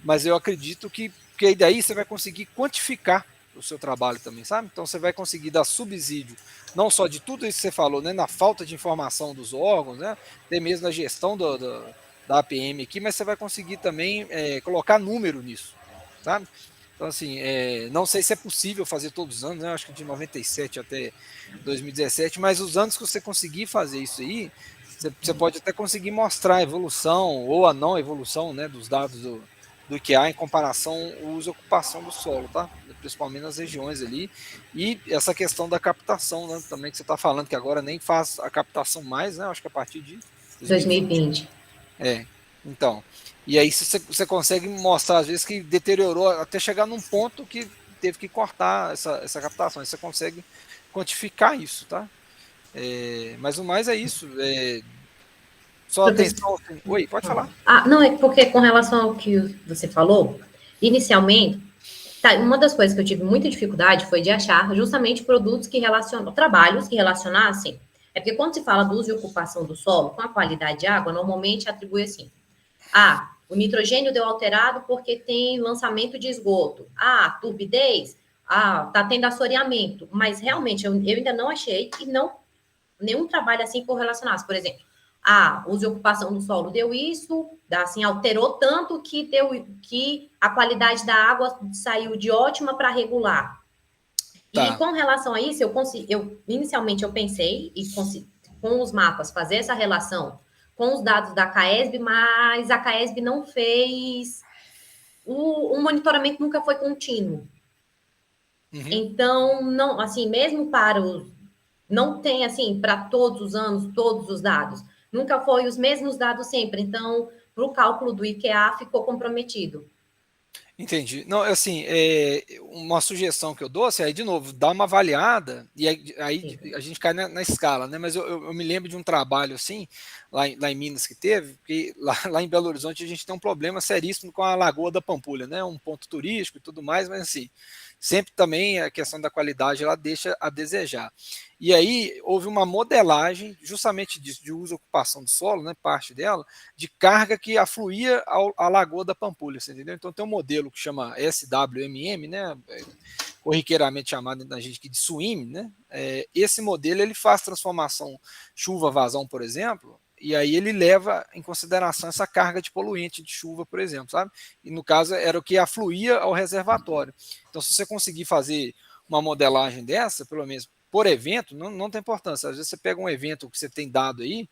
Mas eu acredito que porque daí você vai conseguir quantificar o seu trabalho também, sabe? Então você vai conseguir dar subsídio, não só de tudo isso que você falou, né, na falta de informação dos órgãos, né, até mesmo na gestão da APM aqui, mas você vai conseguir também colocar número nisso, sabe? Então, assim, não sei se é possível fazer todos os anos, né? Acho que de 97 até 2017, mas os anos que você conseguir fazer isso aí, você pode até conseguir mostrar a evolução ou a não evolução, né, dos dados do IQA em comparação ao uso e ocupação do solo, tá? Principalmente nas regiões ali. E essa questão da captação, né, também que você está falando, que agora nem faz a captação mais, né? Acho que a partir de 2020. Então. E aí você consegue mostrar, às vezes, que deteriorou até chegar num ponto que teve que cortar essa captação. Aí você consegue quantificar isso, tá? Mas o mais é isso. Só atenção. Oi, pode falar. Não, é porque com relação ao que você falou, inicialmente, uma das coisas que eu tive muita dificuldade foi de achar justamente produtos que relacionam, trabalhos que relacionassem. É porque quando se fala do uso e ocupação do solo com a qualidade de água, normalmente atribui assim: o nitrogênio deu alterado porque tem lançamento de esgoto. Turbidez, tá tendo assoreamento. Mas realmente eu ainda não achei que nenhum trabalho assim correlacionasse. Por exemplo, uso e ocupação do solo deu isso, assim, alterou tanto que a qualidade da água saiu de ótima para regular. Tá. E com relação a isso, inicialmente eu pensei com os mapas fazer essa relação com os dados da CAESB, mas a CAESB não fez o monitoramento, nunca foi contínuo. Uhum. Então, não, assim, mesmo não tem assim para todos os anos todos os dados. Nunca foi os mesmos dados sempre. Então, para o cálculo do IQA ficou comprometido. Entendi. Não, assim, uma sugestão que eu dou, assim, aí de novo, dá uma avaliada, e aí a gente cai na escala, né? Mas eu me lembro de um trabalho assim, lá em Minas que teve, porque lá em Belo Horizonte a gente tem um problema seríssimo com a Lagoa da Pampulha, né? Um ponto turístico e tudo mais, mas assim, sempre também a questão da qualidade ela deixa a desejar. E aí houve uma modelagem justamente disso, de uso e ocupação do solo, né, parte dela, de carga que afluía à Lagoa da Pampulha, você entendeu? Então tem um modelo que chama SWMM, né, corriqueiramente chamado da gente aqui de SWIM, né? Esse modelo ele faz transformação chuva-vazão, por exemplo, e aí ele leva em consideração essa carga de poluente de chuva, por exemplo, sabe? E no caso era o que afluía ao reservatório. Então, se você conseguir fazer uma modelagem dessa, pelo menos por evento, não tem importância. Às vezes você pega um evento que você tem dado aí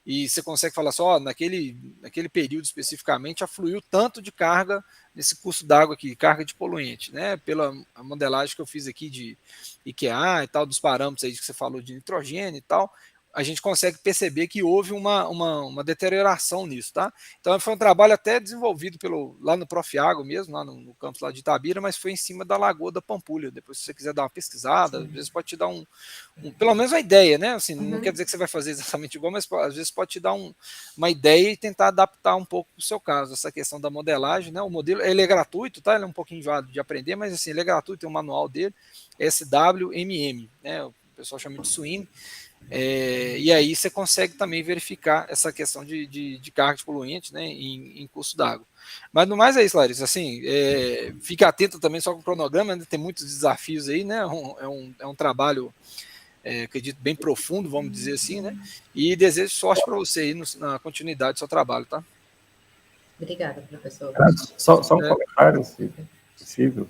e você consegue falar só, naquele período especificamente, afluiu tanto de carga nesse curso d'água aqui, carga de poluente, né? Pela modelagem que eu fiz aqui de IQA e tal, dos parâmetros aí que você falou de nitrogênio e tal, a gente consegue perceber que houve uma deterioração nisso, tá? Então foi um trabalho até desenvolvido lá no Profiago mesmo, lá no campus lá de Itabira, mas foi em cima da Lagoa da Pampulha. Depois, se você quiser dar uma pesquisada, às vezes pode te dar pelo menos uma ideia, né? Assim, não quer dizer que você vai fazer exatamente igual, mas às vezes pode te dar uma ideia e tentar adaptar um pouco o seu caso, essa questão da modelagem, né? O modelo, ele é gratuito, tá? Ele é um pouquinho enjoado de aprender, mas assim, ele é gratuito, tem um manual dele, SWMM, né? O pessoal chama de SWIM. E aí você consegue também verificar essa questão de carga de poluente, né, em curso d'água. Mas no mais é isso, Larissa, assim, fica atento também só com o cronograma, né, tem muitos desafios aí, né, é um trabalho, acredito, bem profundo, vamos dizer assim, né, e desejo sorte para você aí na continuidade do seu trabalho, tá? Obrigada, professor. Só um comentário, se possível.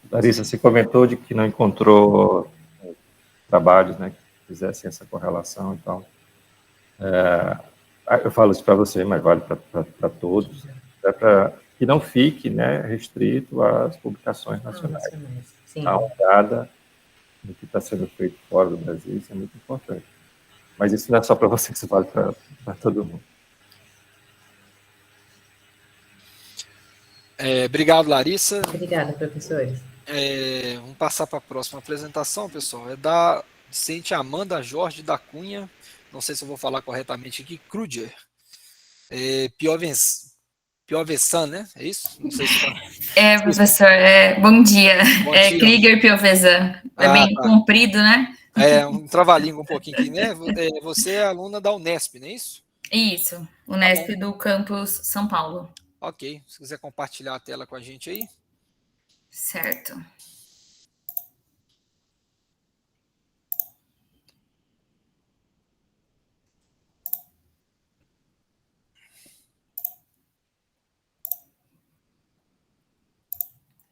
Larissa, você comentou de que não encontrou trabalhos, né, que fizessem essa correlação e tal. Eu falo isso para você, mas vale para todos, para que não fique, né, restrito às publicações nacionais. Sim. Dá uma olhada no que está sendo feito fora do Brasil, isso é muito importante. Mas isso não é só para você, isso vale para todo mundo. Obrigado, Larissa. Obrigada, professores. Vamos passar para a próxima apresentação, pessoal. É da docente Amanda Jorge da Cunha, não sei se eu vou falar corretamente aqui, Kruger. Piovesan, né? É isso? Não sei se professor, bom dia. Bom dia. Krieger Piovesan. Bem comprido, né? Um trava-língua um pouquinho aqui, né? Você é aluna da Unesp, não é isso? Isso, Unesp do campus São Paulo. Ok, se quiser compartilhar a tela com a gente aí. Certo.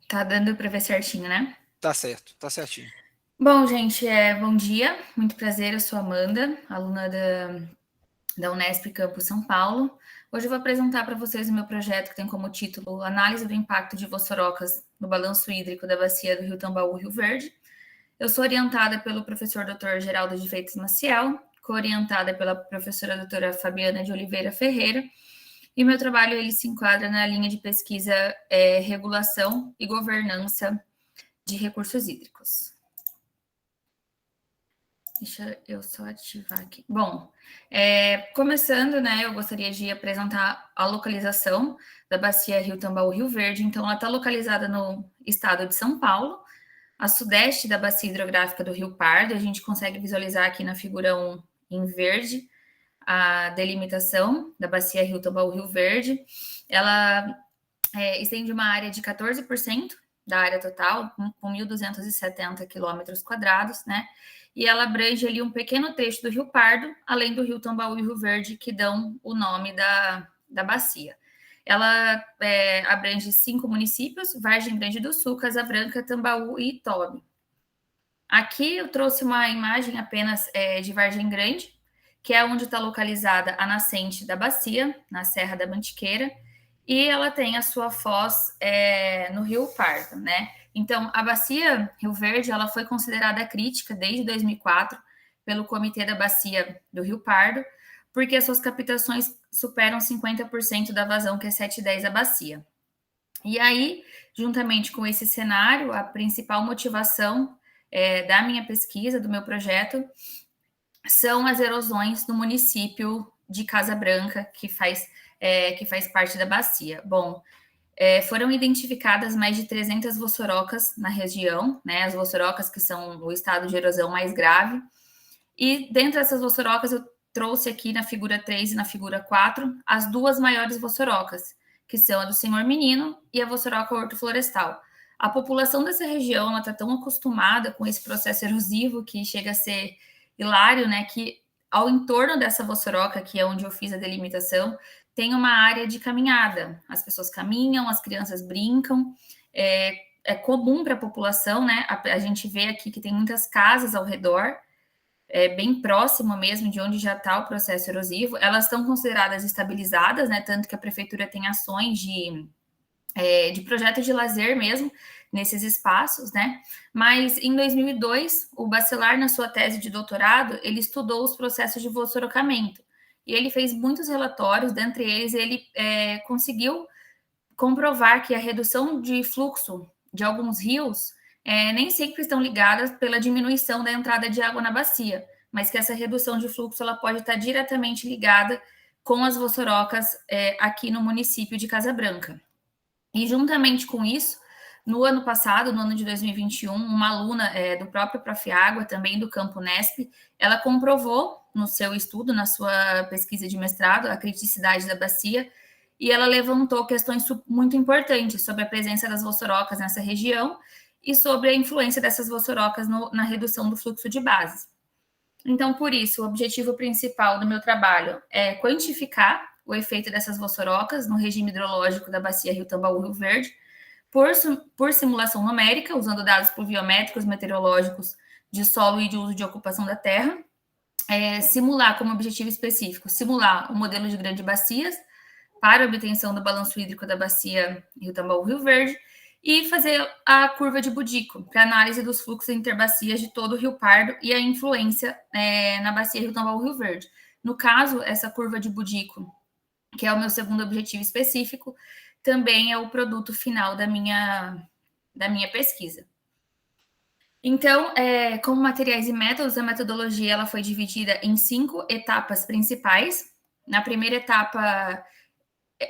Tá dando para ver certinho, né? Tá certo, tá certinho. Bom, gente, bom dia. Muito prazer, eu sou Amanda, aluna da Unesp Campus São Paulo. Hoje eu vou apresentar para vocês o meu projeto que tem como título Análise do Impacto de Vossorocas no Balanço Hídrico da Bacia do Rio Tambaú e Rio Verde. Eu sou orientada pelo professor Dr. Geraldo de Freitas Maciel, co-orientada pela professora doutora Fabiana de Oliveira Ferreira, e meu trabalho ele se enquadra na linha de pesquisa Regulação e Governança de Recursos Hídricos. Deixa eu só ativar aqui. Bom, começando, né, eu gostaria de apresentar a localização da bacia Rio Tambaú-Rio Verde. Então, ela está localizada no estado de São Paulo, a sudeste da bacia hidrográfica do Rio Pardo. A gente consegue visualizar aqui na figura 1, em verde, a delimitação da bacia Rio Tambaú-Rio Verde. Ela estende uma área de 14% da área total, com 1.270 quilômetros quadrados, né? E ela abrange ali um pequeno trecho do Rio Pardo, além do Rio Tambaú e Rio Verde, que dão o nome da bacia. Ela abrange 5 municípios: Vargem Grande do Sul, Casabranca, Tambaú e Itobe. Aqui eu trouxe uma imagem apenas de Vargem Grande, que é onde está localizada a nascente da bacia, na Serra da Mantiqueira, e ela tem a sua foz no Rio Pardo, né? Então, a bacia Rio Verde, ela foi considerada crítica desde 2004 pelo Comitê da Bacia do Rio Pardo, porque as suas captações superam 50% da vazão que é 710 da bacia. E aí, juntamente com esse cenário, a principal motivação da minha pesquisa, do meu projeto, são as erosões no município de Casabranca, que faz parte da bacia. Bom, foram identificadas mais de 300 vossorocas na região, né? As vossorocas que são o estado de erosão mais grave. E dentre essas vossorocas, eu trouxe aqui na figura 3 e na figura 4 as duas maiores vossorocas, que são a do Senhor Menino e a vossoroca hortoflorestal. A população dessa região está tão acostumada com esse processo erosivo que chega a ser hilário, né? Que ao entorno dessa vossoroca, que é onde eu fiz a delimitação, tem uma área de caminhada. As pessoas caminham, as crianças brincam. É comum para a população, né? A gente vê aqui que tem muitas casas ao redor, bem próximo mesmo de onde já está o processo erosivo. Elas estão consideradas estabilizadas, né? Tanto que a prefeitura tem ações de projeto de lazer mesmo nesses espaços, né? Mas em 2002, o Bacelar, na sua tese de doutorado, ele estudou os processos de vossorocamento. E ele fez muitos relatórios, dentre eles ele conseguiu comprovar que a redução de fluxo de alguns rios nem sempre estão ligadas pela diminuição da entrada de água na bacia, mas que essa redução de fluxo ela pode estar diretamente ligada com as vossorocas aqui no município de Casabranca. E juntamente com isso, no ano passado, no ano de 2021, uma aluna do próprio Profiágua, também do Campo Unesp, ela comprovou no seu estudo, na sua pesquisa de mestrado, a criticidade da bacia, e ela levantou questões muito importantes sobre a presença das vossorocas nessa região e sobre a influência dessas vossorocas na redução do fluxo de bases. Então, por isso, o objetivo principal do meu trabalho é quantificar o efeito dessas vossorocas no regime hidrológico da bacia Rio Tambaú-Rio Verde, por simulação numérica, usando dados pluviométricos, meteorológicos, de solo e de uso de ocupação da terra, simular como objetivo específico, simular o modelo de grandes bacias para a obtenção do balanço hídrico da bacia Rio Tambaú-Rio Verde e fazer a curva de Budico para análise dos fluxos interbacias de todo o Rio Pardo e a influência na bacia Rio Tambaú-Rio Verde. No caso, essa curva de Budico, que é o meu segundo objetivo específico, também é o produto final da minha pesquisa. Então, como materiais e métodos, a metodologia ela foi dividida em 5 etapas principais. Na primeira etapa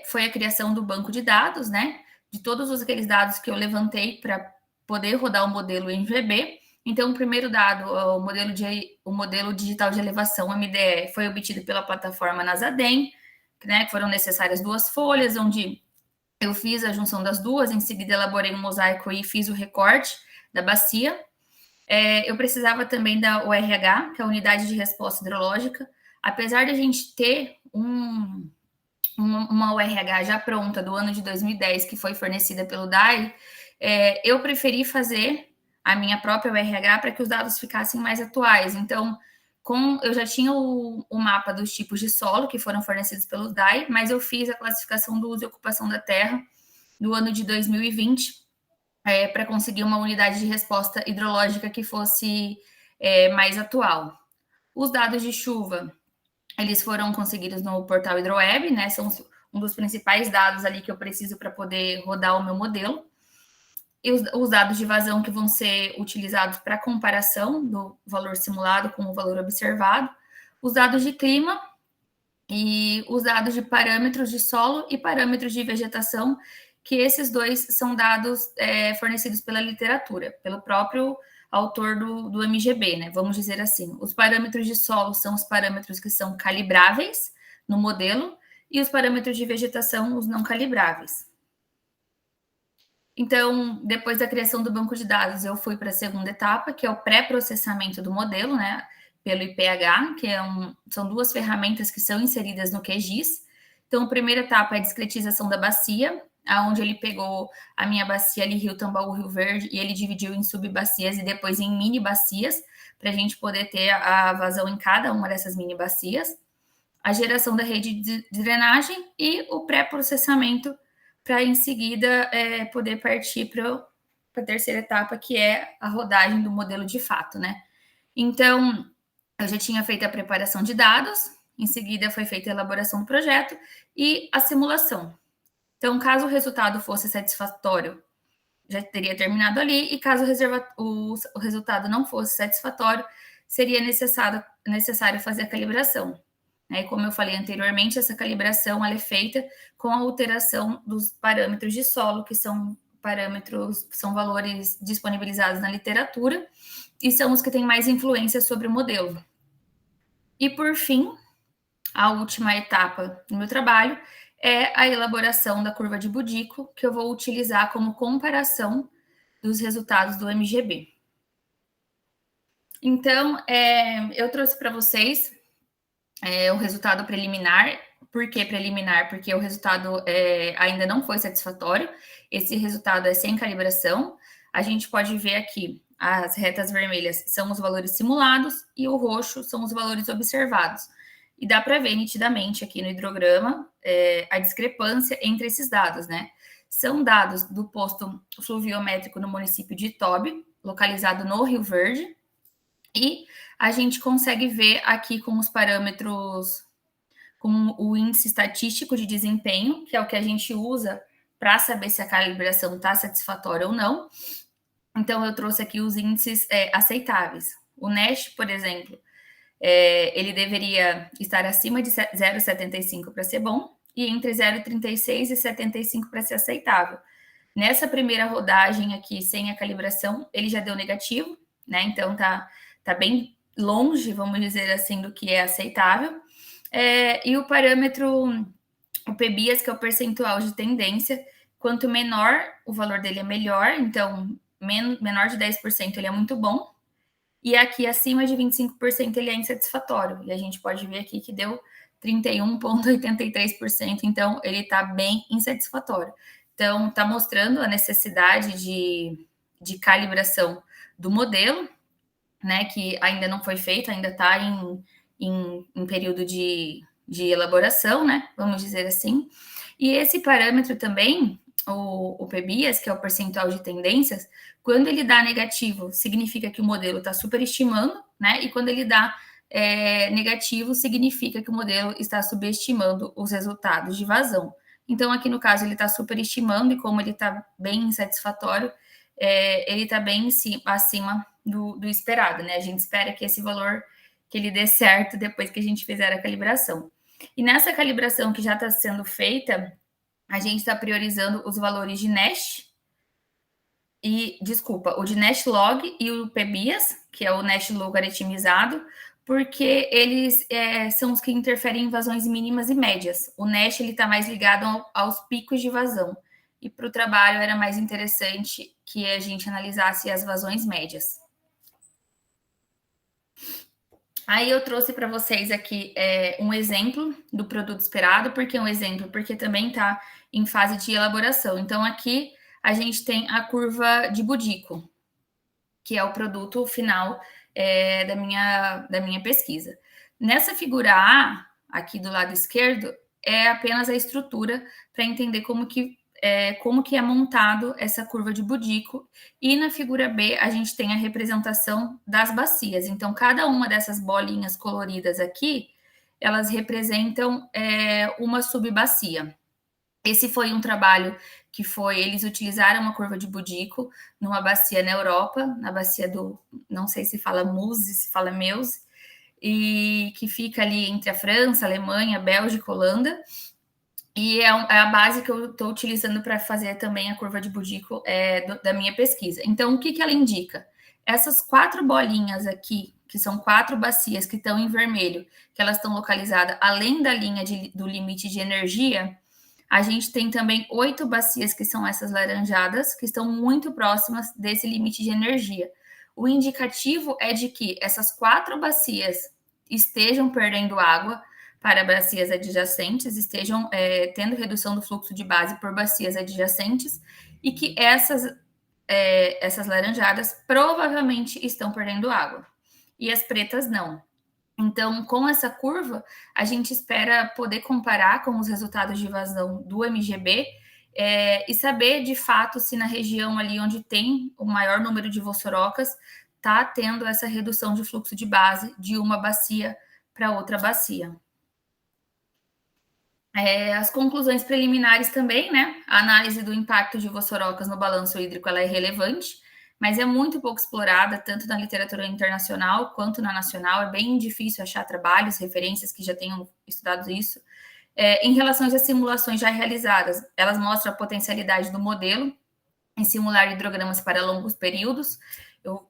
foi a criação do banco de dados, né? De todos aqueles dados que eu levantei para poder rodar o modelo em VB. Então, o primeiro dado, o modelo digital de elevação, MDE, foi obtido pela plataforma Nasadem, né? Foram necessárias 2 folhas, onde eu fiz a junção das duas, em seguida elaborei um mosaico e fiz o recorte da bacia. Eu precisava também da URH, que é a Unidade de Resposta Hidrológica. Apesar de a gente ter uma URH já pronta do ano de 2010, que foi fornecida pelo DAI, eu preferi fazer a minha própria URH para que os dados ficassem mais atuais. Então, eu já tinha o mapa dos tipos de solo que foram fornecidos pelo DAI, mas eu fiz a classificação do uso e ocupação da terra do ano de 2020, para conseguir uma unidade de resposta hidrológica que fosse mais atual. Os dados de chuva, eles foram conseguidos no portal Hidroweb, né? São um dos principais dados ali que eu preciso para poder rodar o meu modelo. E os dados de vazão que vão ser utilizados para comparação do valor simulado com o valor observado. Os dados de clima e os dados de parâmetros de solo e parâmetros de vegetação, que esses dois são dados fornecidos pela literatura, pelo próprio autor do MGB, né? Vamos dizer assim. Os parâmetros de solo são os parâmetros que são calibráveis no modelo e os parâmetros de vegetação, os não calibráveis. Então, depois da criação do banco de dados, eu fui para a segunda etapa, que é o pré-processamento do modelo, né? Pelo IPH, que são duas ferramentas que são inseridas no QGIS. Então, a primeira etapa é a discretização da bacia, onde ele pegou a minha bacia ali, Rio Tambaú, Rio Verde, e ele dividiu em subbacias e depois em mini bacias, para a gente poder ter a vazão em cada uma dessas mini bacias. A geração da rede de drenagem e o pré-processamento, para em seguida poder partir para a terceira etapa, que é a rodagem do modelo de fato, né? Então, eu já tinha feito a preparação de dados, em seguida foi feita a elaboração do projeto e a simulação. Então, caso o resultado fosse satisfatório, já teria terminado ali, e caso o resultado não fosse satisfatório, seria necessário fazer a calibração. E como eu falei anteriormente, essa calibração ela é feita com a alteração dos parâmetros de solo, que são valores disponibilizados na literatura, e são os que têm mais influência sobre o modelo. E, por fim, a última etapa do meu trabalho é a elaboração da curva de Boudico, que eu vou utilizar como comparação dos resultados do MGB. Então, eu trouxe para vocês o resultado preliminar. Por que preliminar? Porque o resultado ainda não foi satisfatório. Esse resultado é sem calibração. A gente pode ver aqui, as retas vermelhas são os valores simulados e o roxo são os valores observados. E dá para ver nitidamente aqui no hidrograma a discrepância entre esses dados, né? São dados do posto fluviométrico no município de Itobe, localizado no Rio Verde, e a gente consegue ver aqui com os parâmetros, com o índice estatístico de desempenho, que é o que a gente usa para saber se a calibração está satisfatória ou não. Então, eu trouxe aqui os índices aceitáveis. O NASH, por exemplo, ele deveria estar acima de 0,75 para ser bom e entre 0,36 e 75 para ser aceitável. Nessa primeira rodagem aqui, sem a calibração, ele já deu negativo, né? Então, tá bem longe, vamos dizer assim, do que é aceitável. E o parâmetro, o PBIAS, que é o percentual de tendência, quanto menor o valor dele é melhor, então menor de 10% ele é muito bom, e aqui acima de 25% ele é insatisfatório, e a gente pode ver aqui que deu 31,83%, então ele está bem insatisfatório. Então, está mostrando a necessidade de calibração do modelo, né, que ainda não foi feito, ainda está em período de elaboração, né, vamos dizer assim. E esse parâmetro também, o PBIAS, que é o percentual de tendências, quando ele dá negativo, significa que o modelo está superestimando, né, e quando ele dá negativo, significa que o modelo está subestimando os resultados de vazão. Então, aqui no caso, ele está superestimando, e como ele está bem insatisfatório, ele está bem acima do esperado, né? A gente espera que esse valor, que ele dê certo depois que a gente fizer a calibração. E nessa calibração que já está sendo feita, a gente está priorizando os valores de NASH, o de NASH log e o PBIAS, que é o NASH logaritmizado, porque eles são os que interferem em vazões mínimas e médias. O NASH está mais ligado aos picos de vazão. e para o trabalho era mais interessante que a gente analisasse as vazões médias. Aí eu trouxe para vocês aqui um exemplo do produto esperado. Por que um exemplo? Porque também está em fase de elaboração. Então, aqui a gente tem a curva de Budico, que é o produto final da minha pesquisa. Nessa figura A, aqui do lado esquerdo, é apenas a estrutura para entender como que é montado essa curva de Budico. E na figura B, a gente tem a representação das bacias. Então, cada uma dessas bolinhas coloridas aqui, elas representam uma subbacia. Esse foi um trabalho que eles utilizaram uma curva de Budico numa bacia na Europa, na bacia não sei se fala Meuse, se fala Meuse, e que fica ali entre a França, a Alemanha, a Bélgica, a Holanda. E é a base que eu estou utilizando para fazer também a curva de Budico da minha pesquisa. Então, o que ela indica? Essas 4 bolinhas aqui, que são 4 bacias que estão em vermelho, que elas estão localizadas além da linha do limite de energia, a gente tem também 8 bacias, que são essas laranjadas, que estão muito próximas desse limite de energia. O indicativo é de que essas 4 bacias estejam perdendo água para bacias adjacentes, estejam tendo redução do fluxo de base por bacias adjacentes, e que essas laranjadas provavelmente estão perdendo água, e as pretas não. Então, com essa curva, a gente espera poder comparar com os resultados de vazão do MGB e saber, de fato, se na região ali onde tem o maior número de vossorocas está tendo essa redução de fluxo de base de uma bacia para outra bacia. As conclusões preliminares também, né? A análise do impacto de vossorocas no balanço hídrico ela é relevante, mas é muito pouco explorada, tanto na literatura internacional quanto na nacional. É bem difícil achar trabalhos, referências que já tenham estudado isso. Em relação às simulações já realizadas, elas mostram a potencialidade do modelo em simular hidrogramas para longos períodos. Eu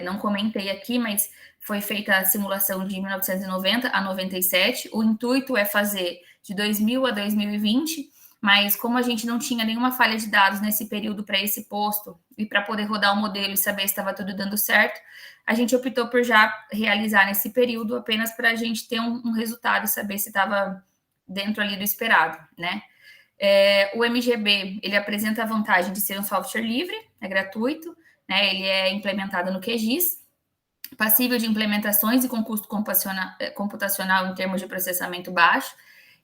não comentei aqui, mas foi feita a simulação de 1990 a 97. O intuito é fazer de 2000 a 2020, mas como a gente não tinha nenhuma falha de dados nesse período para esse posto e para poder rodar o modelo e saber se estava tudo dando certo, a gente optou por já realizar nesse período apenas para a gente ter um resultado e saber se estava dentro ali do esperado, né? O MGB, ele apresenta a vantagem de ser um software livre, é gratuito, né? Ele é implementado no QGIS, passível de implementações e com custo computacional em termos de processamento baixo.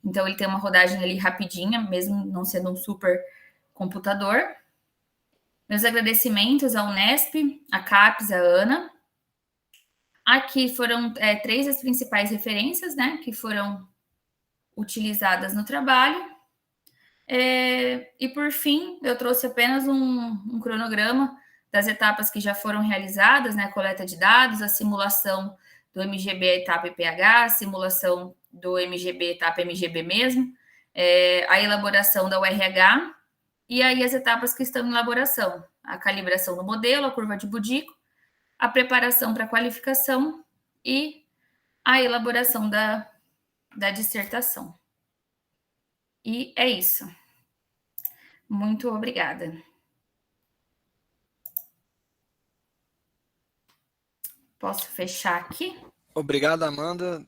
Então, ele tem uma rodagem ali rapidinha, mesmo não sendo um super computador. Meus agradecimentos à Unesp, à CAPES, à ANA. Aqui foram 3 as principais referências, né, que foram utilizadas no trabalho. E, por fim, eu trouxe apenas um cronograma das etapas que já foram realizadas, né, a coleta de dados, a simulação do MGB etapa IPH, a simulação do MGB etapa MGB mesmo, a elaboração da URH, e aí as etapas que estão em elaboração, a calibração do modelo, a curva de Budico, a preparação para a qualificação e a elaboração da dissertação. E é isso. Muito obrigada. Posso fechar aqui? Obrigado, Amanda.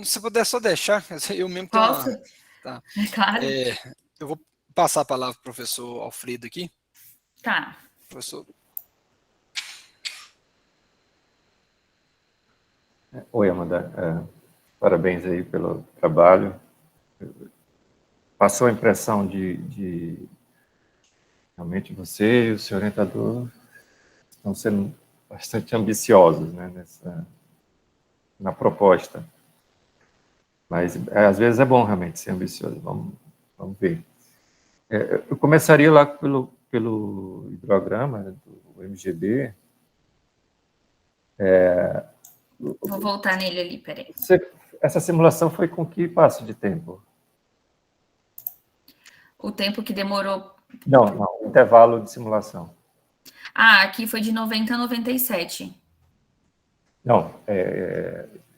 Se puder só deixar, eu mesmo tenho Posso? Tá. Claro. Eu vou passar a palavra para o professor Alfredo aqui. Tá. Professor. Oi, Amanda. Parabéns aí pelo trabalho. Passou a impressão de realmente você e o seu orientador estão sendo bastante ambiciosos, né, na proposta. Mas, às vezes, é bom realmente ser ambicioso. Vamos ver. Eu começaria lá pelo hidrograma do MGB. Vou voltar nele ali, peraí. Essa simulação foi com que passo de tempo? O tempo que demorou... Não, intervalo de simulação. Aqui foi de 90 a 97. Não,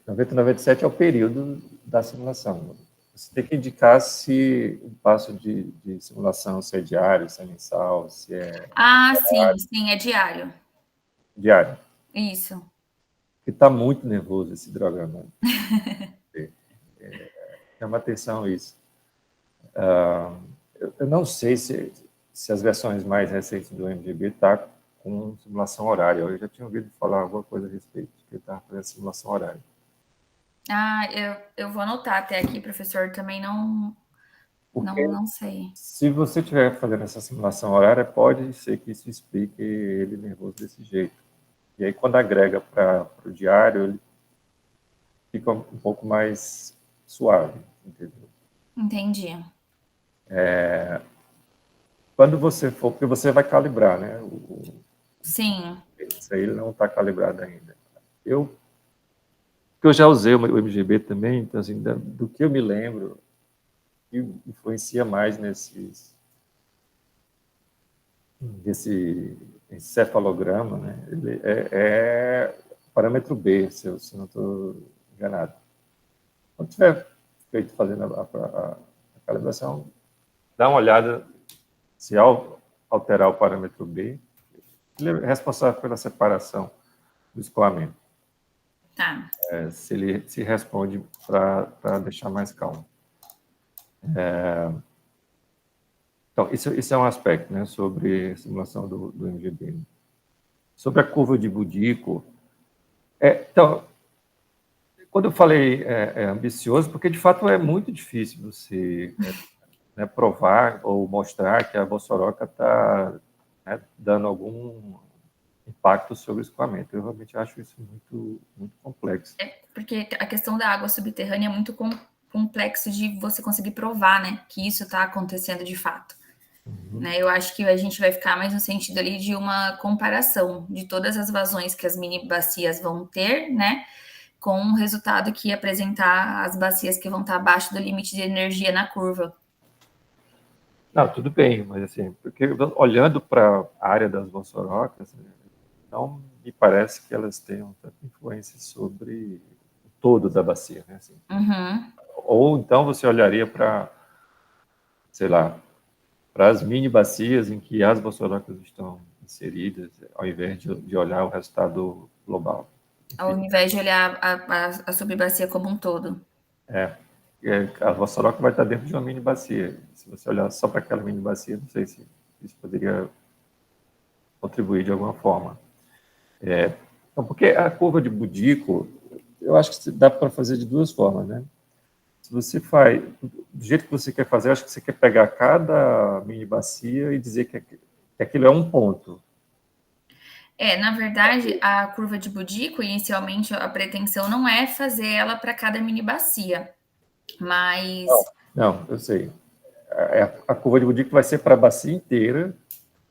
90 a 97 é o período da simulação. você tem que indicar se o passo de simulação, se é diário, se é mensal, se é Ah, sim, é diário. diário. Isso. Porque está muito nervoso esse hidrograma. Chama atenção isso. Eu não sei se as versões mais recentes do MGB tá com simulação horária. Eu já tinha ouvido falar alguma coisa a respeito, que ele estava fazendo simulação horária. Ah, eu vou anotar até aqui, professor, também não sei. Se você estiver fazendo essa simulação horária, pode ser que isso explique ele nervoso desse jeito. E aí, quando agrega para o diário, ele fica um pouco mais suave, entendeu? Entendi. Quando você for, porque você vai calibrar, né? Sim. Isso aí ele não está calibrado ainda. Porque eu já usei o MGB também, então, assim, do que eu me lembro, que influencia mais nesse encefalograma, né? Ele é parâmetro B, se eu não estou enganado. Quando tiver fazendo a calibração, dá uma olhada se ao alterar o parâmetro B, ele é responsável pela separação do escoamento. Tá. Se ele se responde para deixar mais calmo. Então, isso é um aspecto, né, sobre a simulação do MGB. Sobre a curva de Budico, então, quando eu falei ambicioso, porque de fato é muito difícil você provar ou mostrar que a vossoroca está dando algum impacto sobre o escoamento. Eu realmente acho isso muito, muito complexo. Porque a questão da água subterrânea é muito complexo de você conseguir provar, né, que isso está acontecendo de fato. Né, eu acho que a gente vai ficar mais no sentido ali de uma comparação de todas as vazões que as mini bacias vão ter, né, com o resultado que ia apresentar as bacias que vão estar abaixo do limite de energia na curva. Não, tudo bem, mas assim, porque olhando para a área das vossorocas, não me parece que elas tenham tanta influência sobre o todo da bacia, né? Assim, ou então você olharia para, sei lá, para as mini bacias em que as vossorocas estão inseridas, ao invés de olhar o resultado global. Ao invés de olhar a subbacia como um todo. A vossoroca vai estar dentro de uma mini bacia. Se você olhar só para aquela mini bacia, não sei se isso poderia contribuir de alguma forma. Então, porque a curva de Budico, eu acho que dá para fazer de duas formas, né? Se você faz do jeito que você quer fazer, eu acho que você quer pegar cada mini bacia e dizer que aquilo é um ponto. Na verdade, a curva de Budico, inicialmente, a pretensão não é fazer ela para cada mini bacia, mas... Não, eu sei. A curva de Budico vai ser para a bacia inteira.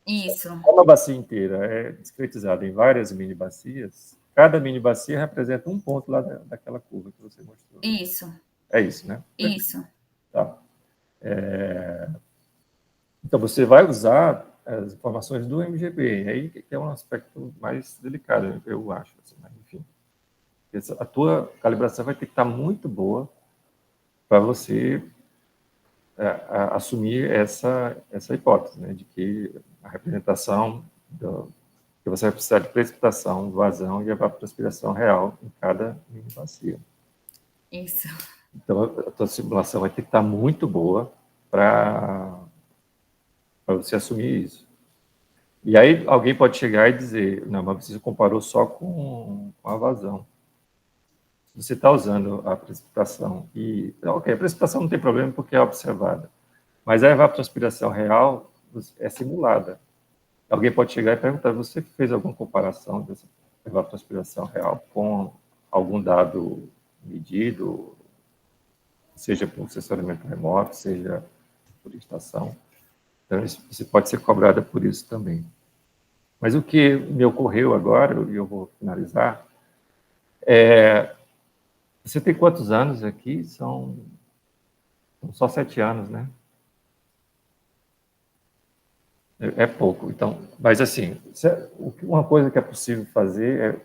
Isso. Como a bacia inteira é discretizada em várias mini bacias, cada mini bacia representa um ponto lá daquela curva que você mostrou. Isso. É isso, né? Isso. Tá. Então, você vai usar as informações do MGB, aí que é um aspecto mais delicado, eu acho. Assim, mas, enfim, a tua calibração vai ter que estar muito boa para você assumir essa hipótese, né, de que a representação que você vai precisar de precipitação, vazão e evapotranspiração real em cada mini bacia. Isso. Então, a tua simulação vai ter que estar muito boa para você assumir isso. E aí alguém pode chegar e dizer, não, mas você comparou só com a vazão. Se você está usando a precipitação a precipitação não tem problema porque é observada, mas a evapotranspiração real é simulada. Alguém pode chegar e perguntar, você fez alguma comparação dessa evapotranspiração real com algum dado medido, seja por sensoramento remoto, seja por estação? Então, você pode ser cobrada por isso também. Mas o que me ocorreu agora, e eu vou finalizar, você tem quantos anos aqui? São só 7 anos, né? É pouco. Então, mas assim, uma coisa que é possível fazer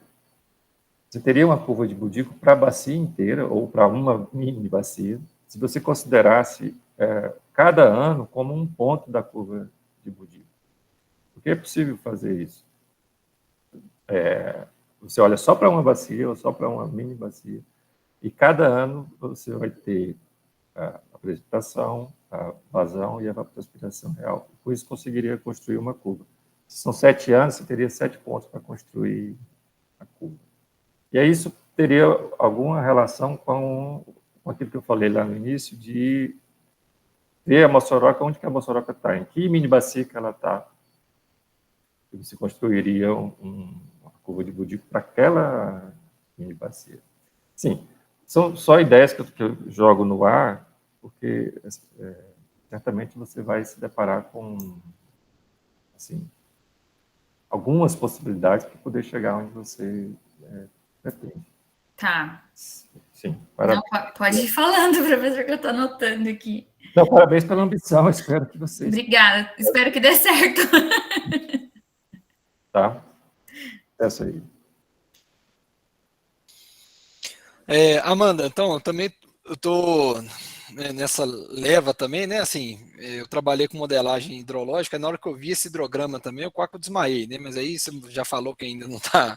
você teria uma curva de Budico para a bacia inteira, ou para uma mini bacia, se você considerasse cada ano como um ponto da curva de Budín. Porque é possível fazer isso. Você olha só para uma bacia ou só para uma mini bacia, e cada ano você vai ter a precipitação, a vazão e a evapotranspiração real. Com isso, conseguiria construir uma curva. Se são 7 anos, você teria 7 pontos para construir a curva. E aí isso teria alguma relação com aquilo que eu falei lá no início, de ver a Mossoró, onde que a Mossoró está, em que mini bacia que ela está. Você construiria uma curva de Budín para aquela mini bacia. Sim, são só ideias que eu jogo no ar, porque certamente você vai se deparar com assim, algumas possibilidades para poder chegar onde você pretende. Tá. Sim. Não, pode ir falando, professor, que eu estou anotando aqui. Então, parabéns pela ambição, espero que vocês... Obrigada, espero que dê certo. Tá? Essa aí. Amanda, então, também eu estou nessa leva também, né? Assim, eu trabalhei com modelagem hidrológica, na hora que eu vi esse hidrograma também, eu quase desmaiei, né? Mas aí você já falou que ainda não está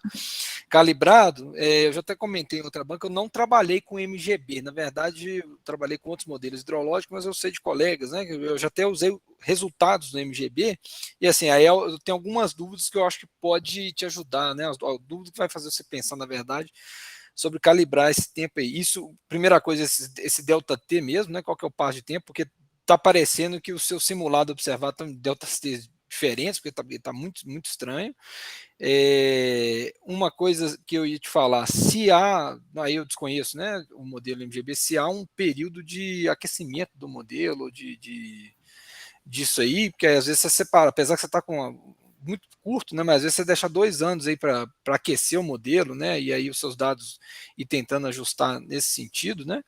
calibrado. Eu já até comentei em outra banca, eu não trabalhei com MGB, na verdade, eu trabalhei com outros modelos hidrológicos, mas eu sei de colegas, né? Eu já até usei resultados do MGB, e assim, aí eu tenho algumas dúvidas que eu acho que pode te ajudar, né? A dúvida que vai fazer você pensar, na verdade, sobre calibrar esse tempo aí. Isso, primeira coisa, esse delta T mesmo, né? Qual que é o passo de tempo, porque tá parecendo que o seu simulado observado tem delta T diferentes, porque tá muito, muito estranho. Uma coisa que eu ia te falar, se há, aí eu desconheço, né, o modelo MGB, se há um período de aquecimento do modelo, disso aí, porque às vezes você separa, apesar que você está com muito curto, né, mas às vezes você deixa 2 anos aí para aquecer o modelo, né, e aí os seus dados ir tentando ajustar nesse sentido, né.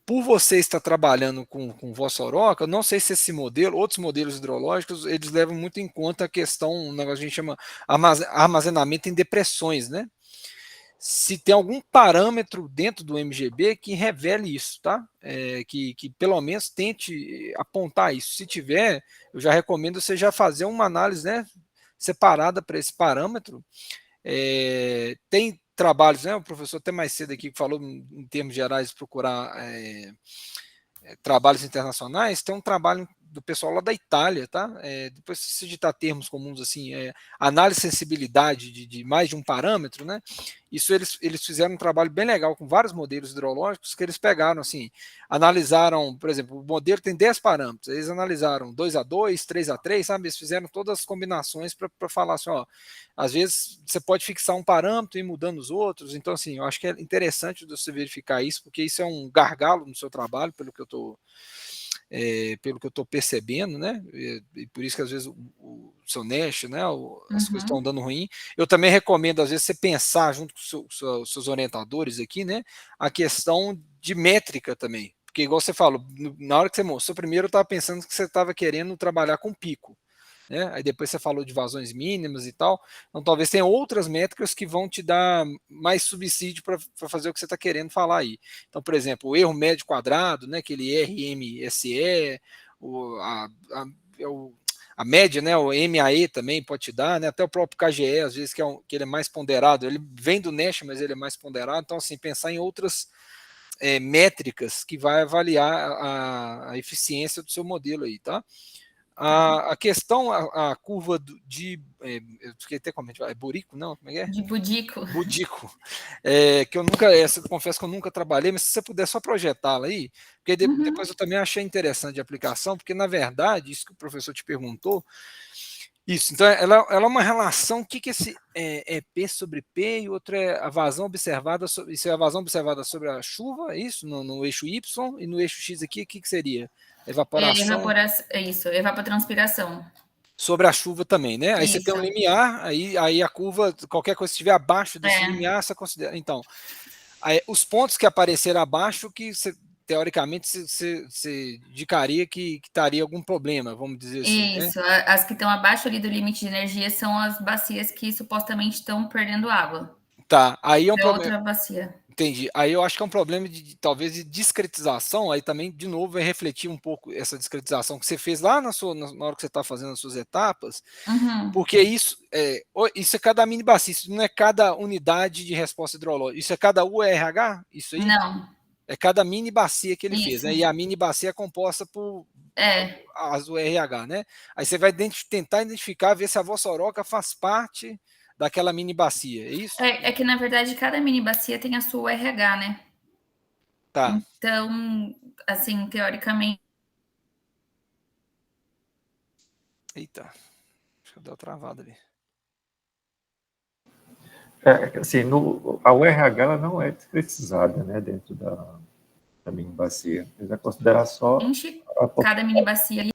Por você estar trabalhando com Vossoroca, eu não sei se esse modelo, outros modelos hidrológicos, eles levam muito em conta a questão, um negócio que a gente chama armazenamento em depressões, né? Se tem algum parâmetro dentro do MGB que revele isso, tá? Que pelo menos tente apontar isso. Se tiver, eu já recomendo você já fazer uma análise, né, separada para esse parâmetro. Tem trabalhos, né? O professor até mais cedo aqui falou em termos gerais procurar trabalhos internacionais. Tem um trabalho do pessoal lá da Itália, tá? Depois se digitar termos comuns assim, análise de sensibilidade de mais de um parâmetro, né? Isso eles fizeram um trabalho bem legal com vários modelos hidrológicos que eles pegaram assim, analisaram, por exemplo, o modelo tem 10 parâmetros, eles analisaram 2-2, 3-3, sabe? Eles fizeram todas as combinações para falar assim, ó, às vezes você pode fixar um parâmetro e ir mudando os outros. Então, assim, eu acho que é interessante você verificar isso, porque isso é um gargalo no seu trabalho, pelo que eu estou percebendo, né? E por isso que às vezes o seu Nash, né? As coisas estão dando ruim. Eu também recomendo, às vezes, você pensar junto com os seus orientadores aqui, né? A questão de métrica também. Porque, igual você falou, na hora que você mostrou, primeiro eu estava pensando que você estava querendo trabalhar com pico. Né? Aí depois você falou de vazões mínimas e tal, então talvez tenha outras métricas que vão te dar mais subsídio para fazer o que você está querendo falar aí. Então, por exemplo, o erro médio quadrado, né, aquele RMSE, a média, né, o MAE também pode te dar, né, até o próprio KGE, às vezes, que ele é mais ponderado, ele vem do Nash, mas ele é mais ponderado, então, assim, pensar em outras métricas que vai avaliar a eficiência do seu modelo aí, tá? A questão, a curva eu fiquei até comentando, Burico, não? Como é que é? De Budico. Budico. Que eu confesso que eu nunca trabalhei, mas se você puder só projetá-la aí, porque depois eu também achei interessante a aplicação, porque na verdade, isso que o professor te perguntou, isso, então ela é uma relação, o que esse é P sobre P e outro é a vazão observada, isso é a vazão observada sobre a chuva, é isso, no eixo Y, e no eixo X aqui, o que seria? Evaporação. Isso, evapotranspiração. Sobre a chuva também, né? Aí isso. Você tem um limiar, aí a curva, qualquer coisa que estiver abaixo desse limiar, você considera. Então, aí, os pontos que apareceram abaixo, que você, teoricamente você indicaria que estaria algum problema, vamos dizer assim. Isso, né? As que estão abaixo ali do limite de energia são as bacias que supostamente estão perdendo água. Tá, aí é um problema. Outra bacia. Entendi. Aí eu acho que é um problema talvez de discretização, aí também, de novo, vai refletir um pouco essa discretização que você fez lá na hora que você está fazendo as suas etapas, porque isso é cada mini bacia, isso não é cada unidade de resposta hidrológica, isso é cada URH? Isso aí? Não. É cada mini bacia que ele fez, Isso. né? E a mini bacia é composta por as URH, né? Aí você vai tentar identificar, ver se a vossoroca faz parte daquela mini bacia, é isso? É que, na verdade, cada mini bacia tem a sua URH, né? Tá. Então, assim, teoricamente... Eita, acho que deu uma travada ali. Assim, a URH ela não é discretizada, né, dentro da mini bacia. Ele vai considerar só... Cada mini bacia ali.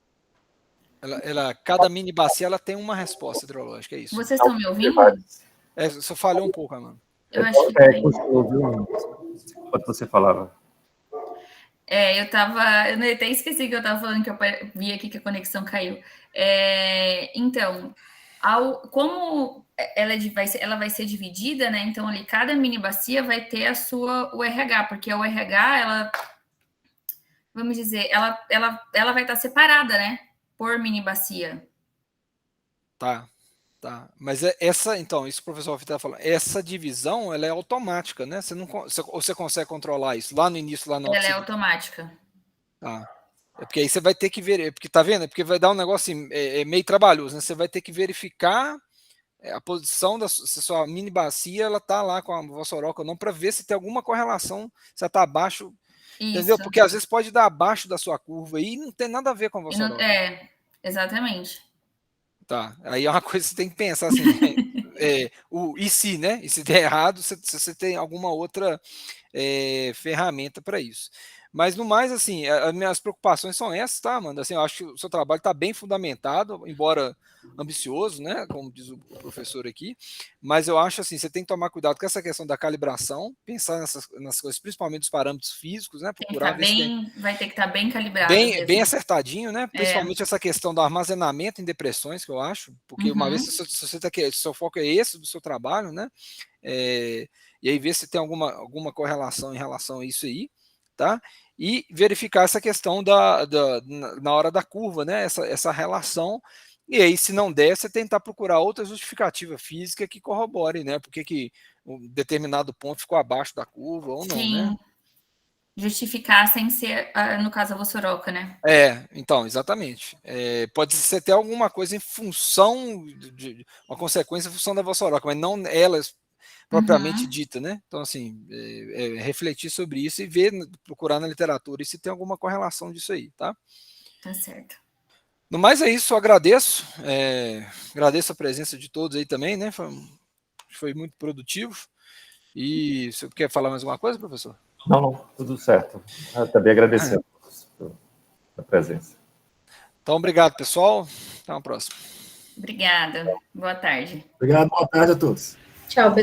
Cada mini bacia ela tem uma resposta hidrológica, é isso? Vocês estão me ouvindo? Só falhou um pouco, Amanda. Eu acho que Enquanto você falava. Eu até esqueci que eu estava falando, que eu vi aqui que a conexão caiu. Então, como ela vai ser dividida, né? Então, ali, cada mini bacia vai ter a sua URH, porque a URH, ela, vamos dizer, ela vai estar separada, né? Por mini bacia. Tá. Mas então, isso que o professor Alfredo está falando, essa divisão, ela é automática, né? Você consegue controlar isso lá no início, lá na Ela é automática. Tá. É porque aí você vai ter que ver, porque tá vendo? É porque vai dar um negócio assim, meio trabalhoso, né? Você vai ter que verificar a posição se a sua mini bacia ela tá lá com a vossoroca ou não, para ver se tem alguma correlação, se ela tá abaixo, isso. Entendeu? Porque às vezes pode dar abaixo da sua curva e não tem nada a ver com a vossoroca. Exatamente. Tá, aí é uma coisa que você tem que pensar assim, e se, né? E se der errado, se você tem alguma outra ferramenta para isso. Mas no mais, assim, as minhas preocupações são essas, tá, Amanda? Assim, eu acho que o seu trabalho está bem fundamentado, embora ambicioso, né? Como diz o professor aqui, mas eu acho assim, você tem que tomar cuidado com essa questão da calibração, pensar nas coisas, principalmente os parâmetros físicos, né? Procurar vai ter que estar bem calibrado. Bem acertadinho, né? Principalmente essa questão do armazenamento em depressões, que eu acho, porque uma vez se você tá aqui, seu foco é esse do seu trabalho, né? E aí ver se tem alguma correlação em relação a isso aí, tá? E verificar essa questão na hora da curva, né? Essa relação. E aí, se não der, você tentar procurar outra justificativa física que corrobore, né? Porque que um determinado ponto ficou abaixo da curva ou não, né? Justificar sem ser, no caso, a vossoroca, né? Então, exatamente. Pode ser até alguma coisa em função de uma consequência em função da vossoroca, mas não elas propriamente dita, né? Então, assim, refletir sobre isso e procurar na literatura e se tem alguma correlação disso aí, tá? Tá certo. No mais é isso, eu agradeço. Agradeço a presença de todos aí também, né? Foi muito produtivo. E você quer falar mais alguma coisa, professor? Não, tudo certo. Eu também agradecer a todos pela presença. Então, obrigado, pessoal. Até uma próxima. Obrigada. Boa tarde. Obrigado, boa tarde a todos. Tchau, pessoal.